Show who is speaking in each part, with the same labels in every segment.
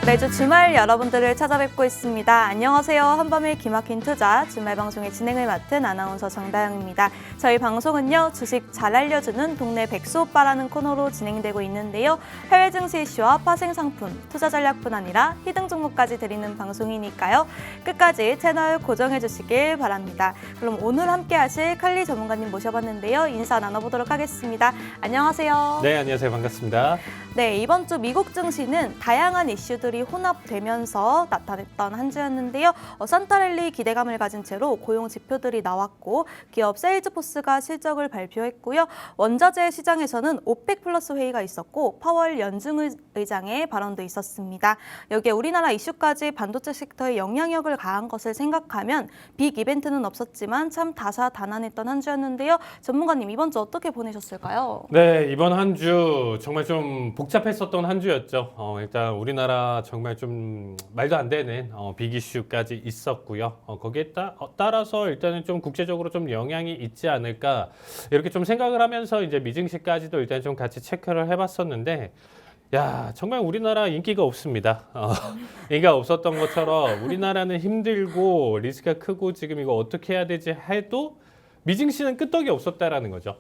Speaker 1: 매주 주말 여러분들을 찾아뵙고 있습니다. 안녕하세요. 한밤의 기막힌 투자 주말 방송의 진행을 맡은 아나운서 정다영입니다. 저희 방송은요, 주식 잘 알려주는 동네 백수 오빠라는 코너로 진행되고 있는데요. 해외 증시 이슈와 파생 상품, 투자 전략뿐 아니라 히든 종목까지 드리는 방송이니까요. 끝까지 채널 고정해 주시길 바랍니다. 그럼 오늘 함께 하실 칼리 전문가님 모셔봤는데요. 인사 나눠보도록 하겠습니다. 안녕하세요.
Speaker 2: 네, 안녕하세요. 반갑습니다.
Speaker 1: 네, 이번 주 미국 증시는 다양한 이슈들이 혼합되면서 나타냈던 한 주였는데요. 산타랠리 기대감을 가진 채로 고용 지표들이 나왔고 기업 세일즈포스가 실적을 발표했고요. 원자재 시장에서는 오펙 플러스 회의가 있었고 파월 연준 의장의 발언도 있었습니다. 여기에 우리나라 이슈까지 반도체 섹터에 영향력을 가한 것을 생각하면 빅 이벤트는 없었지만 참 다사다난했던 한 주였는데요. 전문가님, 이번 주 어떻게 보내셨을까요?
Speaker 2: 네, 이번 한 주 정말 좀 복잡했었던 한 주였죠. 일단 우리나라 정말 좀 말도 안 되는 빅 이슈까지 있었고요. 거기에 따라서 일단은 좀 국제적으로 좀 영향이 있지 않을까 이렇게 좀 생각을 하면서 이제 미증시까지도 일단 좀 같이 체크를 해봤었는데, 야, 정말 우리나라 인기가 없습니다. 인기가 없었던 것처럼 우리나라는 힘들고 리스크가 크고 지금 이거 어떻게 해야 되지 해도 미증시는 끄떡이 없었다라는 거죠.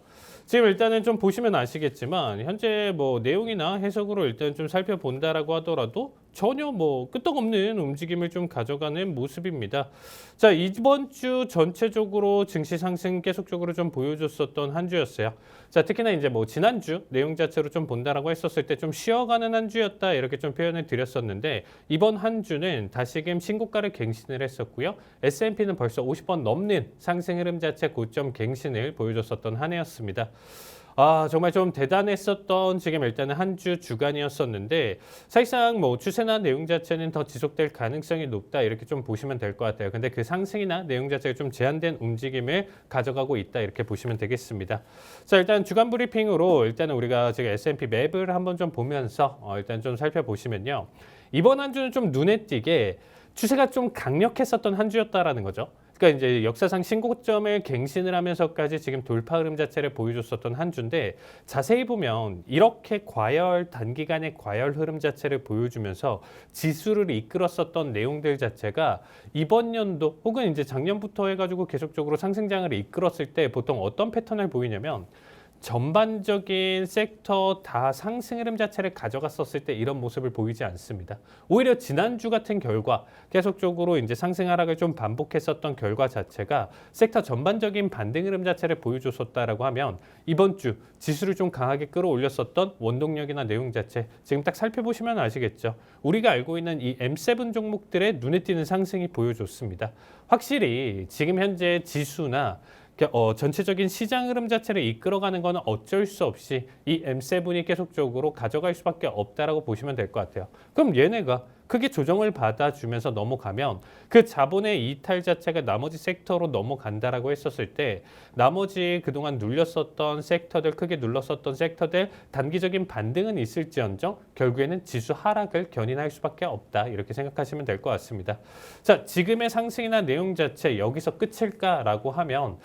Speaker 2: 지금 일단은 좀 보시면 아시겠지만 현재 뭐 내용이나 해석으로 일단 좀 살펴본다라고 하더라도 전혀 뭐 끄떡없는 움직임을 좀 가져가는 모습입니다. 자, 이번 주 전체적으로 증시 상승 계속적으로 좀 보여줬었던 한 주였어요. 자, 특히나 이제 뭐 지난주 내용 자체로 좀 본다라고 했었을 때 좀 쉬어가는 한 주였다 이렇게 좀 표현을 드렸었는데, 이번 한 주는 다시금 신고가를 갱신을 했었고요. S&P는 벌써 50번 넘는 상승 흐름 자체 고점 갱신을 보여줬었던 한 해였습니다. 정말 좀 대단했었던 지금 일단은 한 주 주간이었었는데, 사실상 뭐 추세나 내용 자체는 더 지속될 가능성이 높다 이렇게 좀 보시면 될 것 같아요. 근데 그 상승이나 내용 자체가 좀 제한된 움직임을 가져가고 있다 이렇게 보시면 되겠습니다. 자, 일단 주간 브리핑으로 일단은 우리가 지금 S&P 맵을 한번 좀 보면서 일단 좀 살펴보시면요. 이번 한 주는 좀 눈에 띄게 추세가 좀 강력했었던 한 주였다라는 거죠. 그러니까 이제 역사상 신고점을 갱신을 하면서까지 지금 돌파 흐름 자체를 보여줬었던 한 주인데, 자세히 보면 이렇게 단기간의 과열 흐름 자체를 보여주면서 지수를 이끌었었던 내용들 자체가 이번 연도 혹은 이제 작년부터 해가지고 계속적으로 상승장을 이끌었을 때 보통 어떤 패턴을 보이냐면, 전반적인 섹터 다 상승 흐름 자체를 가져갔었을 때 이런 모습을 보이지 않습니다. 오히려 지난주 같은 결과 계속적으로 이제 상승 하락을 좀 반복했었던 결과 자체가 섹터 전반적인 반등 흐름 자체를 보여줬었다라고 하면, 이번 주 지수를 좀 강하게 끌어올렸었던 원동력이나 내용 자체 지금 딱 살펴보시면 아시겠죠. 우리가 알고 있는 이 M7 종목들의 눈에 띄는 상승이 보여줬습니다. 확실히 지금 현재 지수나 전체적인 시장 흐름 자체를 이끌어가는 것은 어쩔 수 없이 이 M7이 계속적으로 가져갈 수밖에 없다라고 보시면 될 것 같아요. 그럼 얘네가 크게 조정을 받아주면서 넘어가면 그 자본의 이탈 자체가 나머지 섹터로 넘어간다라고 했었을 때, 나머지 그동안 눌렸었던 섹터들, 크게 눌렀었던 섹터들 단기적인 반등은 있을지언정 결국에는 지수 하락을 견인할 수밖에 없다 이렇게 생각하시면 될 것 같습니다. 자, 지금의 상승이나 내용 자체 여기서 끝일까라고 하면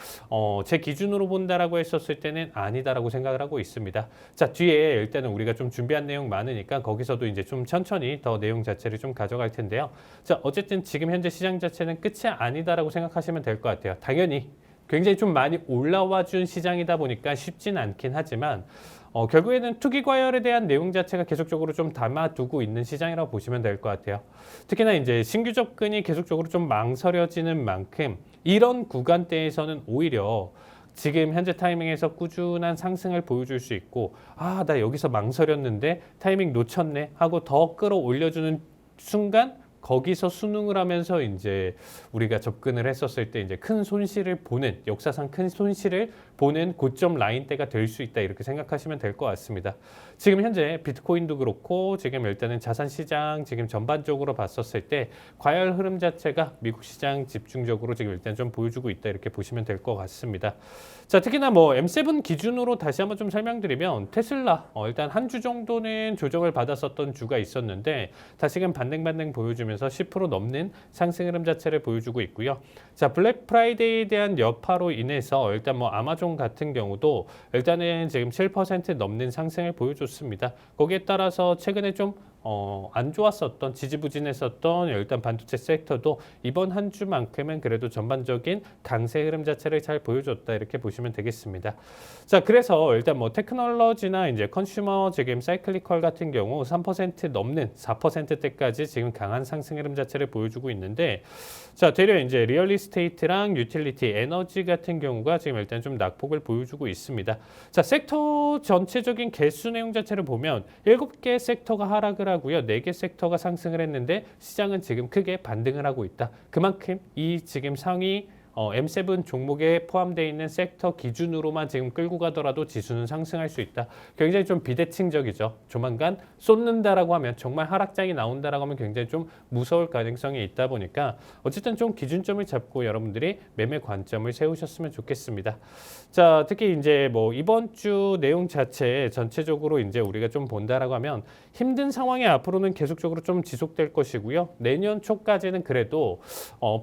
Speaker 2: 제 기준으로 본다라고 했었을 때는 아니다라고 생각을 하고 있습니다. 자, 뒤에 일단은 우리가 좀 준비한 내용 많으니까 거기서도 이제 좀 천천히 더 내용 자체를 좀 가져갈 텐데요. 자, 어쨌든 지금 현재 시장 자체는 끝이 아니다라고 생각하시면 될 것 같아요. 당연히 굉장히 좀 많이 올라와 준 시장이다 보니까 쉽진 않긴 하지만 결국에는 투기 과열에 대한 내용 자체가 계속적으로 좀 담아두고 있는 시장이라고 보시면 될 것 같아요. 특히나 이제 신규 접근이 계속적으로 좀 망설여지는 만큼 이런 구간대에서는 오히려 지금 현재 타이밍에서 꾸준한 상승을 보여줄 수 있고, 나 여기서 망설였는데 타이밍 놓쳤네 하고 더 끌어올려주는 순간 거기서 순응을 하면서 이제 우리가 접근을 했었을 때 이제 큰 손실을 보는, 역사상 큰 손실을 보는 고점 라인대가 될 수 있다 이렇게 생각하시면 될 것 같습니다. 지금 현재 비트코인도 그렇고 지금 일단은 자산 시장 지금 전반적으로 봤었을 때 과열 흐름 자체가 미국 시장 집중적으로 지금 일단 좀 보여주고 있다 이렇게 보시면 될 것 같습니다. 자, 특히나 뭐 M7 기준으로 다시 한번 좀 설명드리면 테슬라 일단 한 주 정도는 조정을 받았었던 주가 있었는데 다시금 반등 보여주면서 10% 넘는 상승 흐름 자체를 보여주고 있고요. 자, 블랙 프라이데이에 대한 여파로 인해서 일단 뭐 아마존 같은 경우도 일단은 지금 7% 넘는 상승을 보여줬습니다. 거기에 따라서 최근에 좀 안 좋았었던 지지부진했었던 일단 반도체 섹터도 이번 한 주만큼은 그래도 전반적인 강세 흐름 자체를 잘 보여줬다 이렇게 보시면 되겠습니다. 자, 그래서 일단 뭐 테크놀로지나 이제 컨슈머 지금 사이클리컬 같은 경우 3% 넘는 4%대까지 지금 강한 상승 흐름 자체를 보여주고 있는데, 자, 되려 이제 리얼 이스테이트랑 유틸리티, 에너지 같은 경우가 지금 일단 좀 낙폭을 보여주고 있습니다. 자, 섹터 전체적인 개수 내용 자체를 보면 7개 섹터가 하락을 하고요. 4개 섹터가 상승을 했는데 시장은 지금 크게 반등을 하고 있다. 그만큼 이 지금 상위 M7 종목에 포함되어 있는 섹터 기준으로만 지금 끌고 가더라도 지수는 상승할 수 있다. 굉장히 좀 비대칭적이죠. 조만간 쏟는다라고 하면, 정말 하락장이 나온다라고 하면 굉장히 좀 무서울 가능성이 있다 보니까 어쨌든 좀 기준점을 잡고 여러분들이 매매 관점을 세우셨으면 좋겠습니다. 자, 특히 이제 뭐 이번 주 내용 자체 전체적으로 이제 우리가 좀 본다라고 하면 힘든 상황이 앞으로는 계속적으로 좀 지속될 것이고요. 내년 초까지는 그래도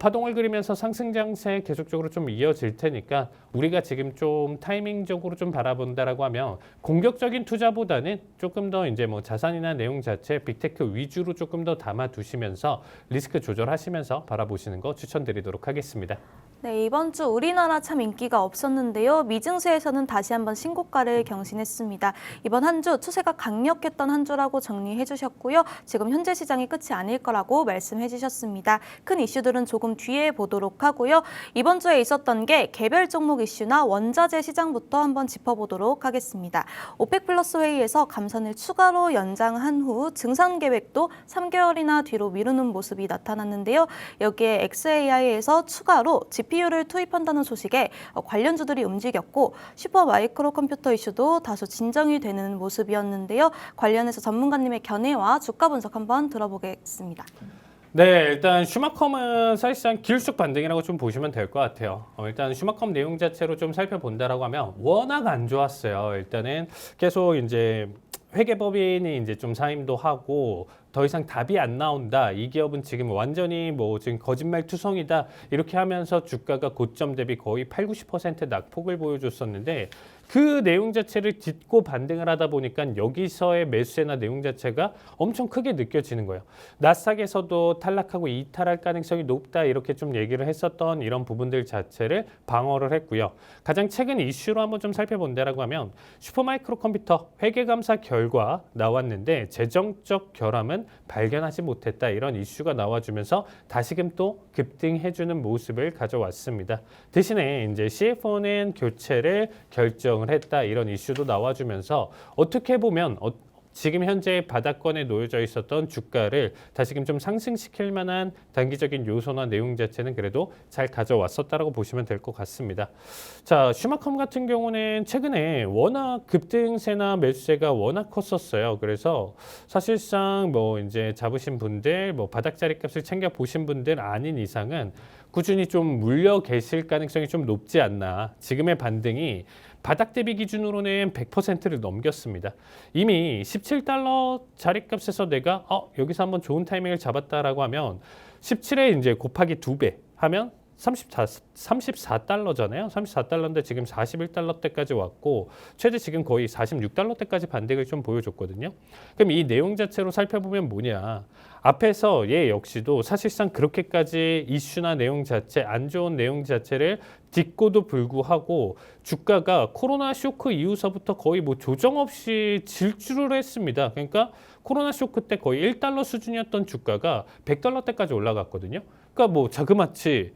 Speaker 2: 파동을 그리면서 상승 장세 계속적으로 좀 이어질 테니까 우리가 지금 좀 타이밍적으로 좀 바라본다라고 하면 공격적인 투자보다는 조금 더 이제 뭐 자산이나 내용 자체 빅테크 위주로 조금 더 담아 두시면서 리스크 조절하시면서 바라보시는 거 추천드리도록 하겠습니다.
Speaker 1: 네, 이번 주 우리나라 참 인기가 없었는데요. 미증시에서는 다시 한번 신고가를 경신했습니다. 이번 한 주 추세가 강력했던 한 주라고 정리해 주셨고요. 지금 현재 시장이 끝이 아닐 거라고 말씀해 주셨습니다. 큰 이슈들은 조금 뒤에 보도록 하고요. 이번 주에 있었던 게 개별 종목 이슈나 원자재 시장부터 한번 짚어보도록 하겠습니다. 오펙 플러스 회의에서 감산을 추가로 연장한 후 증산 계획도 3개월이나 뒤로 미루는 모습이 나타났는데요. 여기에 XAI에서 추가로 GPU를 투입한다는 소식에 관련주들이 움직였고 슈퍼 마이크로 컴퓨터 이슈도 다소 진정이 되는 모습이었는데요. 관련해서 전문가님의 견해와 주가 분석 한번 들어보겠습니다.
Speaker 2: 네, 일단 슈마컴은 사실상 길쭉 반등이라고 좀 보시면 될 것 같아요. 일단 슈마컴 내용 자체로 좀 살펴본다라고 하면 워낙 안 좋았어요. 일단은 계속 이제 회계법인이 이제 좀 사임도 하고 더 이상 답이 안 나온다. 이 기업은 지금 완전히 뭐 지금 거짓말 투성이다. 이렇게 하면서 주가가 고점 대비 거의 8, 90% 낙폭을 보여줬었는데 그 내용 자체를 딛고 반등을 하다 보니까 여기서의 매수세나 내용 자체가 엄청 크게 느껴지는 거예요. 나스닥에서도 탈락하고 이탈할 가능성이 높다 이렇게 좀 얘기를 했었던 이런 부분들 자체를 방어를 했고요. 가장 최근 이슈로 한번 좀 살펴본다라고 하면 슈퍼마이크로 컴퓨터 회계감사 결과 나왔는데 재정적 결함은 발견하지 못했다 이런 이슈가 나와주면서 다시금 또 급등해주는 모습을 가져왔습니다. 대신에 이제 CFO는 교체를 결정을 했다 이런 이슈도 나와주면서 어떻게 보면 지금 현재 바닥권에 놓여져 있었던 주가를 다시금 좀 상승시킬 만한 단기적인 요소나 내용 자체는 그래도 잘 가져왔었다라고 보시면 될 것 같습니다. 자, 슈마컴 같은 경우는 최근에 워낙 급등세나 매수세가 워낙 컸었어요. 그래서 사실상 뭐 이제 잡으신 분들, 뭐 바닥 자리값을 챙겨 보신 분들 아닌 이상은 꾸준히 좀 물려 계실 가능성이 좀 높지 않나. 지금의 반등이 바닥 대비 기준으로는 100%를 넘겼습니다. 이미 17달러 자리값에서 내가 여기서 한번 좋은 타이밍을 잡았다라고 하면 17에 이제 곱하기 2배 하면 34달러잖아요. 34달러인데 지금 41달러대까지 왔고 최대 지금 거의 46달러대까지 반등을 좀 보여줬거든요. 그럼 이 내용 자체로 살펴보면 뭐냐. 앞에서 얘 역시도 사실상 그렇게까지 이슈나 내용 자체, 안 좋은 내용 자체를 딛고도 불구하고 주가가 코로나 쇼크 이후서부터 거의 뭐 조정 없이 질주를 했습니다. 그러니까 코로나 쇼크 때 거의 1달러 수준이었던 주가가 100달러대까지 올라갔거든요. 그러니까 뭐 자그마치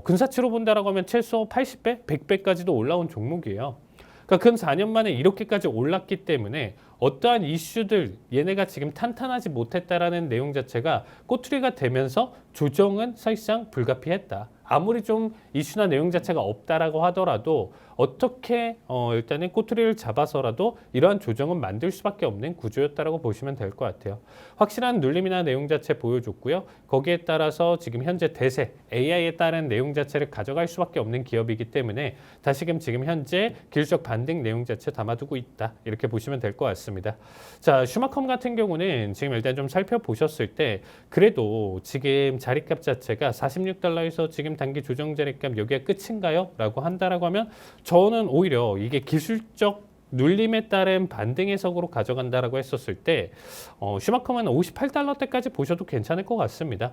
Speaker 2: 근사치로 본다라고 하면 최소 80배, 100배까지도 올라온 종목이에요. 그러니까 근 4년 만에 이렇게까지 올랐기 때문에 어떠한 이슈들 얘네가 지금 탄탄하지 못했다라는 내용 자체가 꼬투리가 되면서 조정은 사실상 불가피했다. 아무리 좀 이슈나 내용 자체가 없다라고 하더라도 어떻게 일단은 꼬투리를 잡아서라도 이러한 조정은 만들 수밖에 없는 구조였다라고 보시면 될 것 같아요. 확실한 눌림이나 내용 자체 보여줬고요. 거기에 따라서 지금 현재 대세 AI에 따른 내용 자체를 가져갈 수밖에 없는 기업이기 때문에 다시금 지금 현재 기술적 반등 내용 자체 담아두고 있다. 이렇게 보시면 될 것 같습니다. 자, 슈마컴 같은 경우는 지금 일단 좀 살펴보셨을 때 그래도 지금 자리값 자체가 46달러에서 지금 단기 조정 자리값 여기가 끝인가요? 라고 한다라고 하면 저는 오히려 이게 기술적 눌림에 따른 반등 해석으로 가져간다라고 했었을 때 슈마커만 58달러대까지 보셔도 괜찮을 것 같습니다.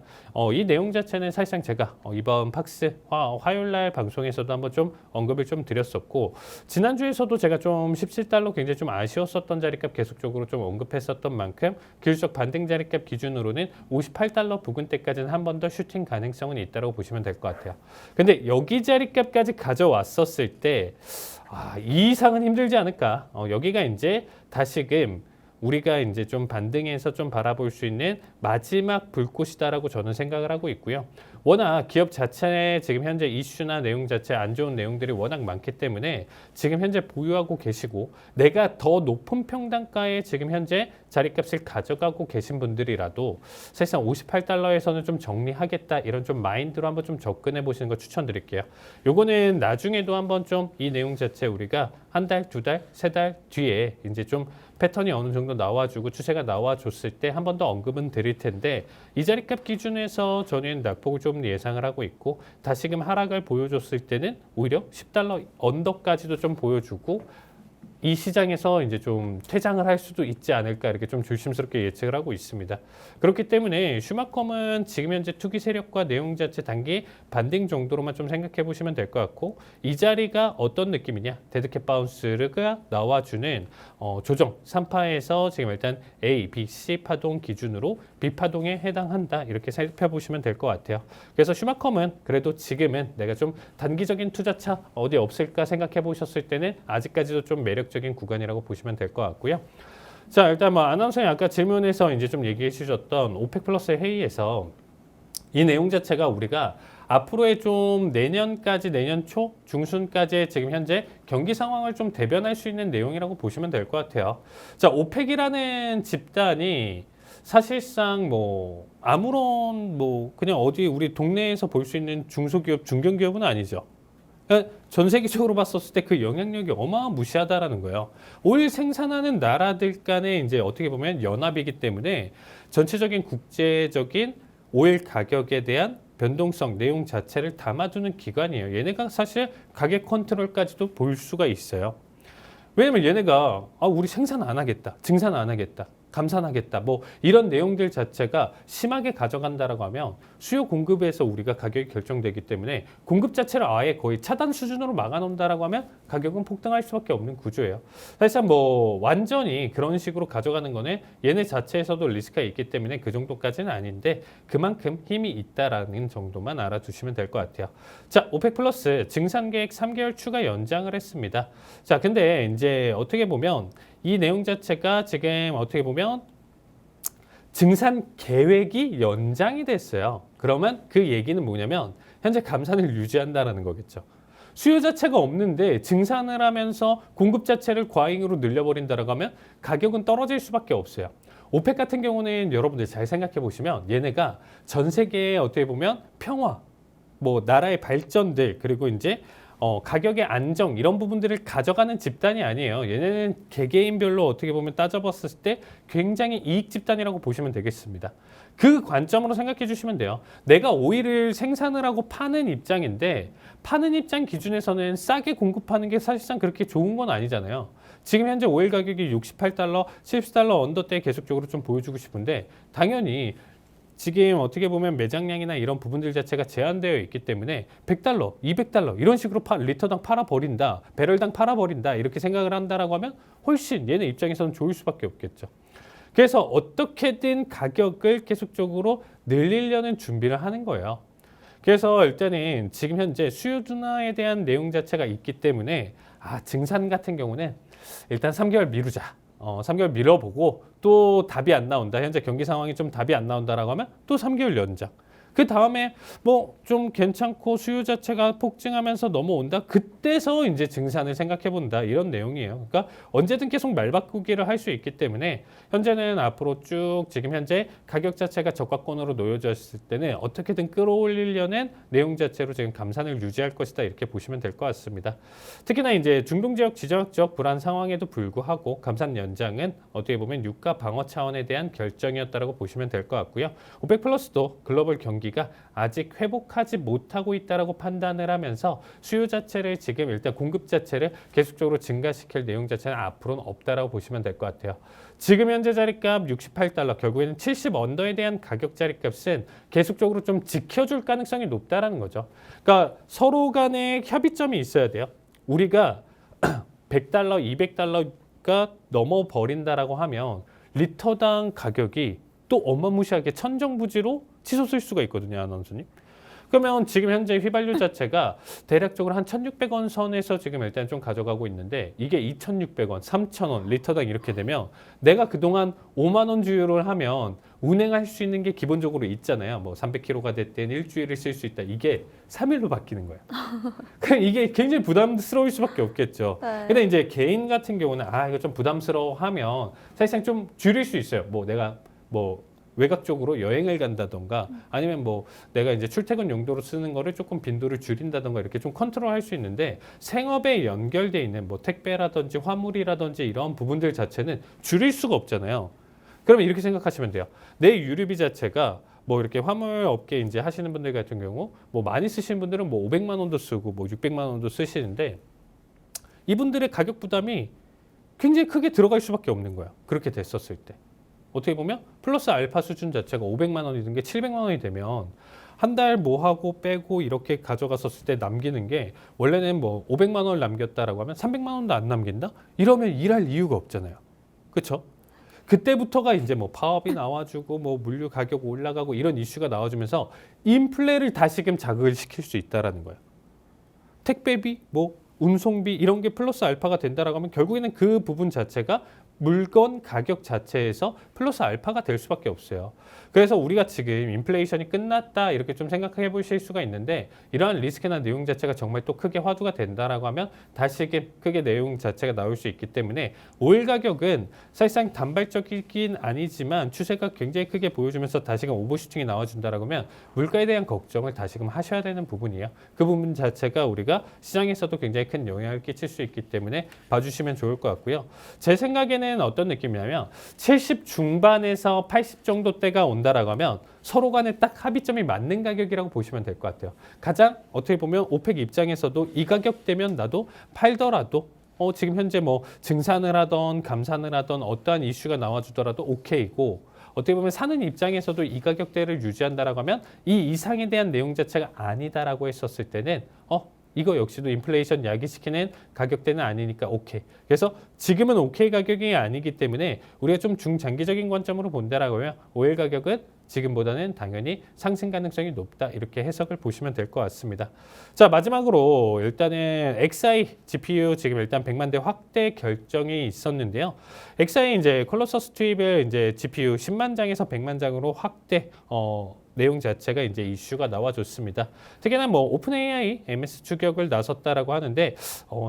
Speaker 2: 이 내용 자체는 사실상 제가 이번 팍스 화요일날 방송에서도 한번 좀 언급을 좀 드렸었고 지난주에서도 제가 좀 17달러 굉장히 좀 아쉬웠었던 자리값 계속적으로 좀 언급했었던 만큼 기술적 반등 자리값 기준으로는 58달러 부근대까지는 한 번 더 슈팅 가능성은 있다고 보시면 될 것 같아요. 근데 여기 자리값까지 가져왔었을 때 이 이상은 힘들지 않을까. 여기가 이제 다시금 우리가 이제 좀 반등해서 좀 바라볼 수 있는 마지막 불꽃이다라고 저는 생각을 하고 있고요. 워낙 기업 자체의 지금 현재 이슈나 내용 자체 안 좋은 내용들이 워낙 많기 때문에 지금 현재 보유하고 계시고 내가 더 높은 평단가에 지금 현재 자리값을 가져가고 계신 분들이라도 사실상 58달러에서는 좀 정리하겠다 이런 좀 마인드로 한번 좀 접근해 보시는 거 추천드릴게요. 요거는 나중에도 한번 좀 이 내용 자체 우리가 한 달, 두 달, 세 달 뒤에 이제 좀 패턴이 어느 정도 나와주고 추세가 나와줬을 때 한 번 더 언급은 드릴 텐데 이 자리값 기준에서 저는 낙폭을 좀 예상을 하고 있고 다시금 하락을 보여줬을 때는 오히려 10달러 언더까지도 좀 보여주고 이 시장에서 이제 좀 퇴장을 할 수도 있지 않을까 이렇게 좀 조심스럽게 예측을 하고 있습니다. 그렇기 때문에 슈마컴은 지금 현재 투기 세력과 내용 자체 단기 반등 정도로만 좀 생각해 보시면 될 것 같고 이 자리가 어떤 느낌이냐 데드캣 바운스가 나와주는 조정 3파에서 지금 일단 A, B, C 파동 기준으로 B 파동에 해당한다 이렇게 살펴보시면 될 것 같아요. 그래서 슈마컴은 그래도 지금은 내가 좀 단기적인 투자차 어디 없을까 생각해 보셨을 때는 아직까지도 좀 매력적인 구간이라고 보시면 될 것 같고요. 자, 일단 뭐 아나운서님 아까 질문에서 이제 좀 얘기해 주셨던 오펙 플러스 회의에서 이 내용 자체가 우리가 앞으로의 좀 내년까지 내년 초 중순까지의 지금 현재 경기 상황을 좀 대변할 수 있는 내용이라고 보시면 될 것 같아요. 자, 오펙이라는 집단이 사실상 뭐 아무런 뭐 그냥 어디 우리 동네에서 볼 수 있는 중소기업 중견기업은 아니죠. 그러니까 전 세계적으로 봤었을 때 그 영향력이 어마무시하다라는 거예요. 오일 생산하는 나라들 간에 이제 어떻게 보면 연합이기 때문에 전체적인 국제적인 오일 가격에 대한 변동성 내용 자체를 담아두는 기관이에요. 얘네가 사실 가격 컨트롤까지도 볼 수가 있어요. 왜냐면 얘네가 우리 생산 안 하겠다, 증산 안 하겠다, 감산하겠다 뭐 이런 내용들 자체가 심하게 가져간다라고 하면 수요 공급에서 우리가 가격이 결정되기 때문에 공급 자체를 아예 거의 차단 수준으로 막아놓는다라고 하면 가격은 폭등할 수밖에 없는 구조예요. 사실상 뭐 완전히 그런 식으로 가져가는 거는 얘네 자체에서도 리스크가 있기 때문에 그 정도까지는 아닌데 그만큼 힘이 있다라는 정도만 알아두시면 될 것 같아요. 자, 오펙 플러스 증산 계획 3개월 추가 연장을 했습니다. 자, 근데 이제 어떻게 보면 이 내용 자체가 지금 어떻게 보면 증산 계획이 연장이 됐어요. 그러면 그 얘기는 뭐냐면 현재 감산을 유지한다라는 거겠죠. 수요 자체가 없는데 증산을 하면서 공급 자체를 과잉으로 늘려버린다라고 하면 가격은 떨어질 수밖에 없어요. 오펙 같은 경우는 여러분들 잘 생각해 보시면 얘네가 전 세계에 어떻게 보면 평화, 뭐 나라의 발전들 그리고 이제 가격의 안정 이런 부분들을 가져가는 집단이 아니에요. 얘네는 개개인별로 어떻게 보면 따져봤을 때 굉장히 이익 집단이라고 보시면 되겠습니다. 그 관점으로 생각해 주시면 돼요. 내가 오일을 생산을 하고 파는 입장인데 파는 입장 기준에서는 싸게 공급하는 게 사실상 그렇게 좋은 건 아니잖아요. 지금 현재 오일 가격이 68달러, 70달러 언더대에 계속적으로 좀 보여주고 싶은데 당연히 지금 어떻게 보면 매장량이나 이런 부분들 자체가 제한되어 있기 때문에 100달러, 200달러 이런 식으로 리터당 팔아버린다, 배럴당 팔아버린다 이렇게 생각을 한다라고 하면 훨씬 얘네 입장에서는 좋을 수밖에 없겠죠. 그래서 어떻게든 가격을 계속적으로 늘리려는 준비를 하는 거예요. 그래서 일단은 지금 현재 수요 둔화에 대한 내용 자체가 있기 때문에 증산 같은 경우는 일단 3개월 미루자. 3개월 미뤄보고 또 답이 안 나온다. 현재 경기 상황이 좀 답이 안 나온다라고 하면 또 3개월 연장. 그 다음에 뭐 좀 괜찮고 수요 자체가 폭증하면서 넘어온다. 그때서 이제 증산을 생각해 본다. 이런 내용이에요. 그러니까 언제든 계속 말 바꾸기를 할 수 있기 때문에 현재는 앞으로 쭉 지금 현재 가격 자체가 저가권으로 놓여져 있을 때는 어떻게든 끌어올리려는 내용 자체로 지금 감산을 유지할 것이다. 이렇게 보시면 될 것 같습니다. 특히나 이제 중동 지역 지정학적 불안 상황에도 불구하고 감산 연장은 어떻게 보면 유가 방어 차원에 대한 결정이었다라고 보시면 될 것 같고요. 오펙 플러스도 글로벌 경기 경기가 아직 회복하지 못하고 있다라고 판단을 하면서 수요 자체를 지금 일단 공급 자체를 계속적으로 증가시킬 내용 자체는 앞으로는 없다라고 보시면 될 것 같아요. 지금 현재 자리값 68달러, 결국에는 70 언더에 대한 가격 자리값은 계속적으로 좀 지켜줄 가능성이 높다라는 거죠. 그러니까 서로 간에 협의점이 있어야 돼요. 우리가 100달러, 200달러가 넘어버린다라고 하면 리터당 가격이 또 어마무시하게 천정부지로 치솟을 수가 있거든요, 아나운서님. 그러면 지금 현재 휘발유 자체가 대략적으로 한 1,600원 선에서 지금 일단 좀 가져가고 있는데 이게 2,600원, 3,000원 리터당 이렇게 되면 내가 그동안 5만 원 주유를 하면 운행할 수 있는 게 기본적으로 있잖아요. 뭐 300km가 됐든 일주일을 쓸 수 있다. 이게 3일로 바뀌는 거예요. 그냥 이게 굉장히 부담스러울 수밖에 없겠죠.
Speaker 1: 네.
Speaker 2: 근데 이제 개인 같은 경우는 이거 좀 부담스러워하면 사실상 좀 줄일 수 있어요. 뭐 내가 뭐 외곽 쪽으로 여행을 간다던가 아니면 뭐 내가 이제 출퇴근 용도로 쓰는 거를 조금 빈도를 줄인다던가 이렇게 좀 컨트롤할 수 있는데 생업에 연결돼 있는 뭐 택배라든지 화물이라든지 이런 부분들 자체는 줄일 수가 없잖아요. 그러면 이렇게 생각하시면 돼요. 내 유류비 자체가 뭐 이렇게 화물 업계 이제 하시는 분들 같은 경우 뭐 많이 쓰시는 분들은 뭐 500만 원도 쓰고 뭐 600만 원도 쓰시는데 이분들의 가격 부담이 굉장히 크게 들어갈 수밖에 없는 거예요. 그렇게 됐었을 때. 어떻게 보면 플러스 알파 수준 자체가 500만 원이든 게 700만 원이 되면 한 달 뭐 하고 빼고 이렇게 가져갔었을 때 남기는 게 원래는 뭐 500만 원을 남겼다라고 하면 300만 원도 안 남긴다? 이러면 일할 이유가 없잖아요. 그렇죠? 그때부터가 이제 뭐 파업이 나와주고 뭐 물류 가격 올라가고 이런 이슈가 나와주면서 인플레를 다시금 자극을 시킬 수 있다라는 거예요. 택배비, 뭐 운송비 이런 게 플러스 알파가 된다라고 하면 결국에는 그 부분 자체가 물건 가격 자체에서 플러스 알파가 될 수밖에 없어요. 그래서 우리가 지금 인플레이션이 끝났다 이렇게 좀 생각해 보실 수가 있는데 이러한 리스크나 내용 자체가 정말 또 크게 화두가 된다라고 하면 다시금 크게 내용 자체가 나올 수 있기 때문에 오일 가격은 사실상 단발적이긴 아니지만 추세가 굉장히 크게 보여주면서 다시금 오버슈팅이 나와준다라고 하면 물가에 대한 걱정을 다시금 하셔야 되는 부분이에요. 그 부분 자체가 우리가 시장에서도 굉장히 큰 영향을 끼칠 수 있기 때문에 봐주시면 좋을 것 같고요. 제 생각에는 어떤 느낌이냐면 70 중반에서 80 정도 대가 온다라고 하면 서로 간에 딱 합의점이 맞는 가격이라고 보시면 될 것 같아요. 가장 어떻게 보면 오펙 입장에서도 이 가격대면 나도 팔더라도 지금 현재 뭐 증산을 하던 감산을 하던 어떠한 이슈가 나와주더라도 오케이고 어떻게 보면 사는 입장에서도 이 가격대를 유지한다라고 하면 이 이상에 대한 내용 자체가 아니다라고 했었을 때는 이거 역시도 인플레이션 야기시키는 가격대는 아니니까 오케이. 그래서 지금은 오케이 가격이 아니기 때문에 우리가 좀 중장기적인 관점으로 본다라고 하면 오일 가격은 지금보다는 당연히 상승 가능성이 높다 이렇게 해석을 보시면 될 것 같습니다. 자, 마지막으로 일단은 XI GPU 지금 일단 100만 대 확대 결정이 있었는데요. XI 이제 콜로서스 투입을 이제 GPU 10만 장에서 100만 장으로 확대 내용 자체가 이제 이슈가 나와줬습니다. 특히나 뭐 오픈 AI MS 추격을 나섰다라고 하는데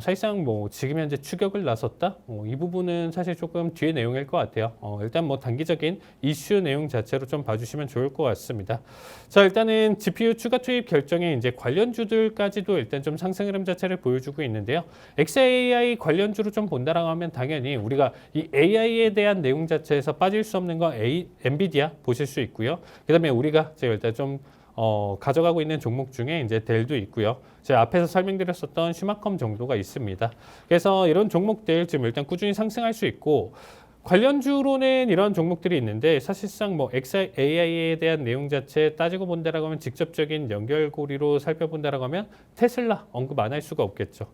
Speaker 2: 사실상 뭐 지금 현재 추격을 나섰다 이 부분은 사실 조금 뒤의 내용일 것 같아요. 일단 뭐 단기적인 이슈 내용 자체로 좀 봐주시면 좋을 것 같습니다. 자, 일단은 GPU 추가 투입 결정에 이제 관련주들까지도 일단 좀 상승 흐름 자체를 보여주고 있는데요. XAI 관련주로 좀 본다라고 하면 당연히 우리가 이 AI에 대한 내용 자체에서 빠질 수 없는 건 엔비디아 보실 수 있고요. 그다음에 우리가 제가 일단 좀 가져가고 있는 종목 중에 이제 델도 있고요. 제가 앞에서 설명드렸었던 슈마컴 정도가 있습니다. 그래서 이런 종목들 지금 일단 꾸준히 상승할 수 있고 관련주로는 이런 종목들이 있는데 사실상 뭐 AI에 대한 내용 자체 따지고 본다라고 하면 직접적인 연결고리로 살펴본다라고 하면 테슬라 언급 안 할 수가 없겠죠.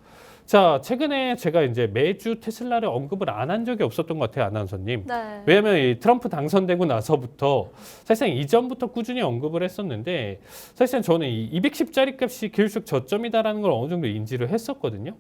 Speaker 2: 자, 최근에 제가 이제 매주 테슬라를 언급을 안 한 적이 없었던 것 같아요, 아나운서님.
Speaker 1: 네.
Speaker 2: 왜냐하면 이 트럼프 당선되고 나서부터 사실상 이전부터 꾸준히 언급을 했었는데 사실상 저는 이 210짜리 값이 기술적 저점이다라는 걸 어느 정도 인지를 했었거든요.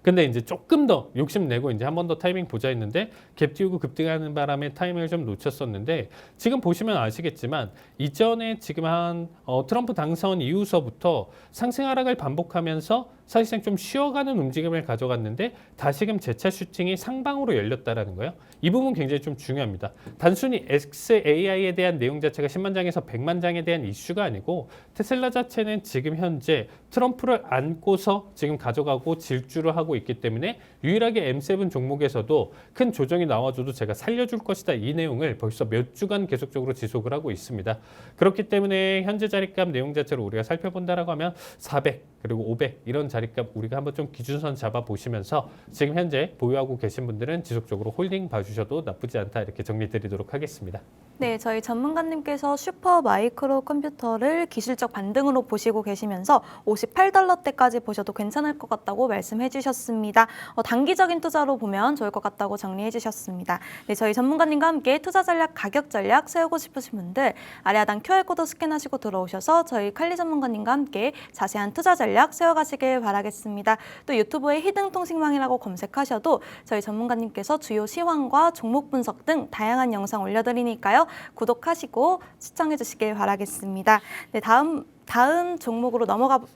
Speaker 2: 근데 이제 조금 더 욕심내고 이제 한 번 더 타이밍 보자 했는데 갭 띄우고 급등하는 바람에 타이밍을 좀 놓쳤었는데 지금 보시면 아시겠지만 이전에 지금 한 트럼프 당선 이후서부터 상승 하락을 반복하면서 사실상 좀 쉬어가는 움직임을 가져갔는데 다시금 재차 슈팅이 상방으로 열렸다라는 거예요. 이 부분 굉장히 좀 중요합니다. 단순히 XAI에 대한 내용 자체가 10만 장에서 100만 장에 대한 이슈가 아니고 테슬라 자체는 지금 현재 트럼프를 안고서 지금 가져가고 질주를 하고 있기 때문에 유일하게 M7 종목에서도 큰 조정이 나와줘도 제가 살려줄 것이다. 이 내용을 벌써 몇 주간 계속적으로 지속을 하고 있습니다. 그렇기 때문에 현재 자리값 내용 자체로 우리가 살펴본다라고 하면 400 그리고 500 이런 자리값 우리가 한번 좀 기준선 잡아 보시면서 지금 현재 보유하고 계신 분들은 지속적으로 홀딩 봐주셔도 나쁘지 않다 이렇게 정리드리도록 하겠습니다.
Speaker 1: 네, 저희 전문가님께서 슈퍼 마이크로 컴퓨터를 기술적 반등으로 보시고 계시면서 $58대까지 보셔도 괜찮을 것 같다고 말씀해 주셨습니다. 단기적인 투자로 보면 좋을 것 같다고 정리해 주셨습니다. 네, 저희 전문가님과 함께 투자 전략, 가격 전략 세우고 싶으신 분들 아래 하단 QR코드 스캔하시고 들어오셔서 저희 칼리 전문가님과 함께 자세한 투자 전략 세워가시길 바라겠습니다. 또 유튜브에 히든통신망이라고 검색하셔도 저희 전문가님께서 주요 시황과 종목 분석 등 다양한 영상 올려드리니까요. 구독하시고 시청해 주시길 바라겠습니다. 네, 다음 종목으로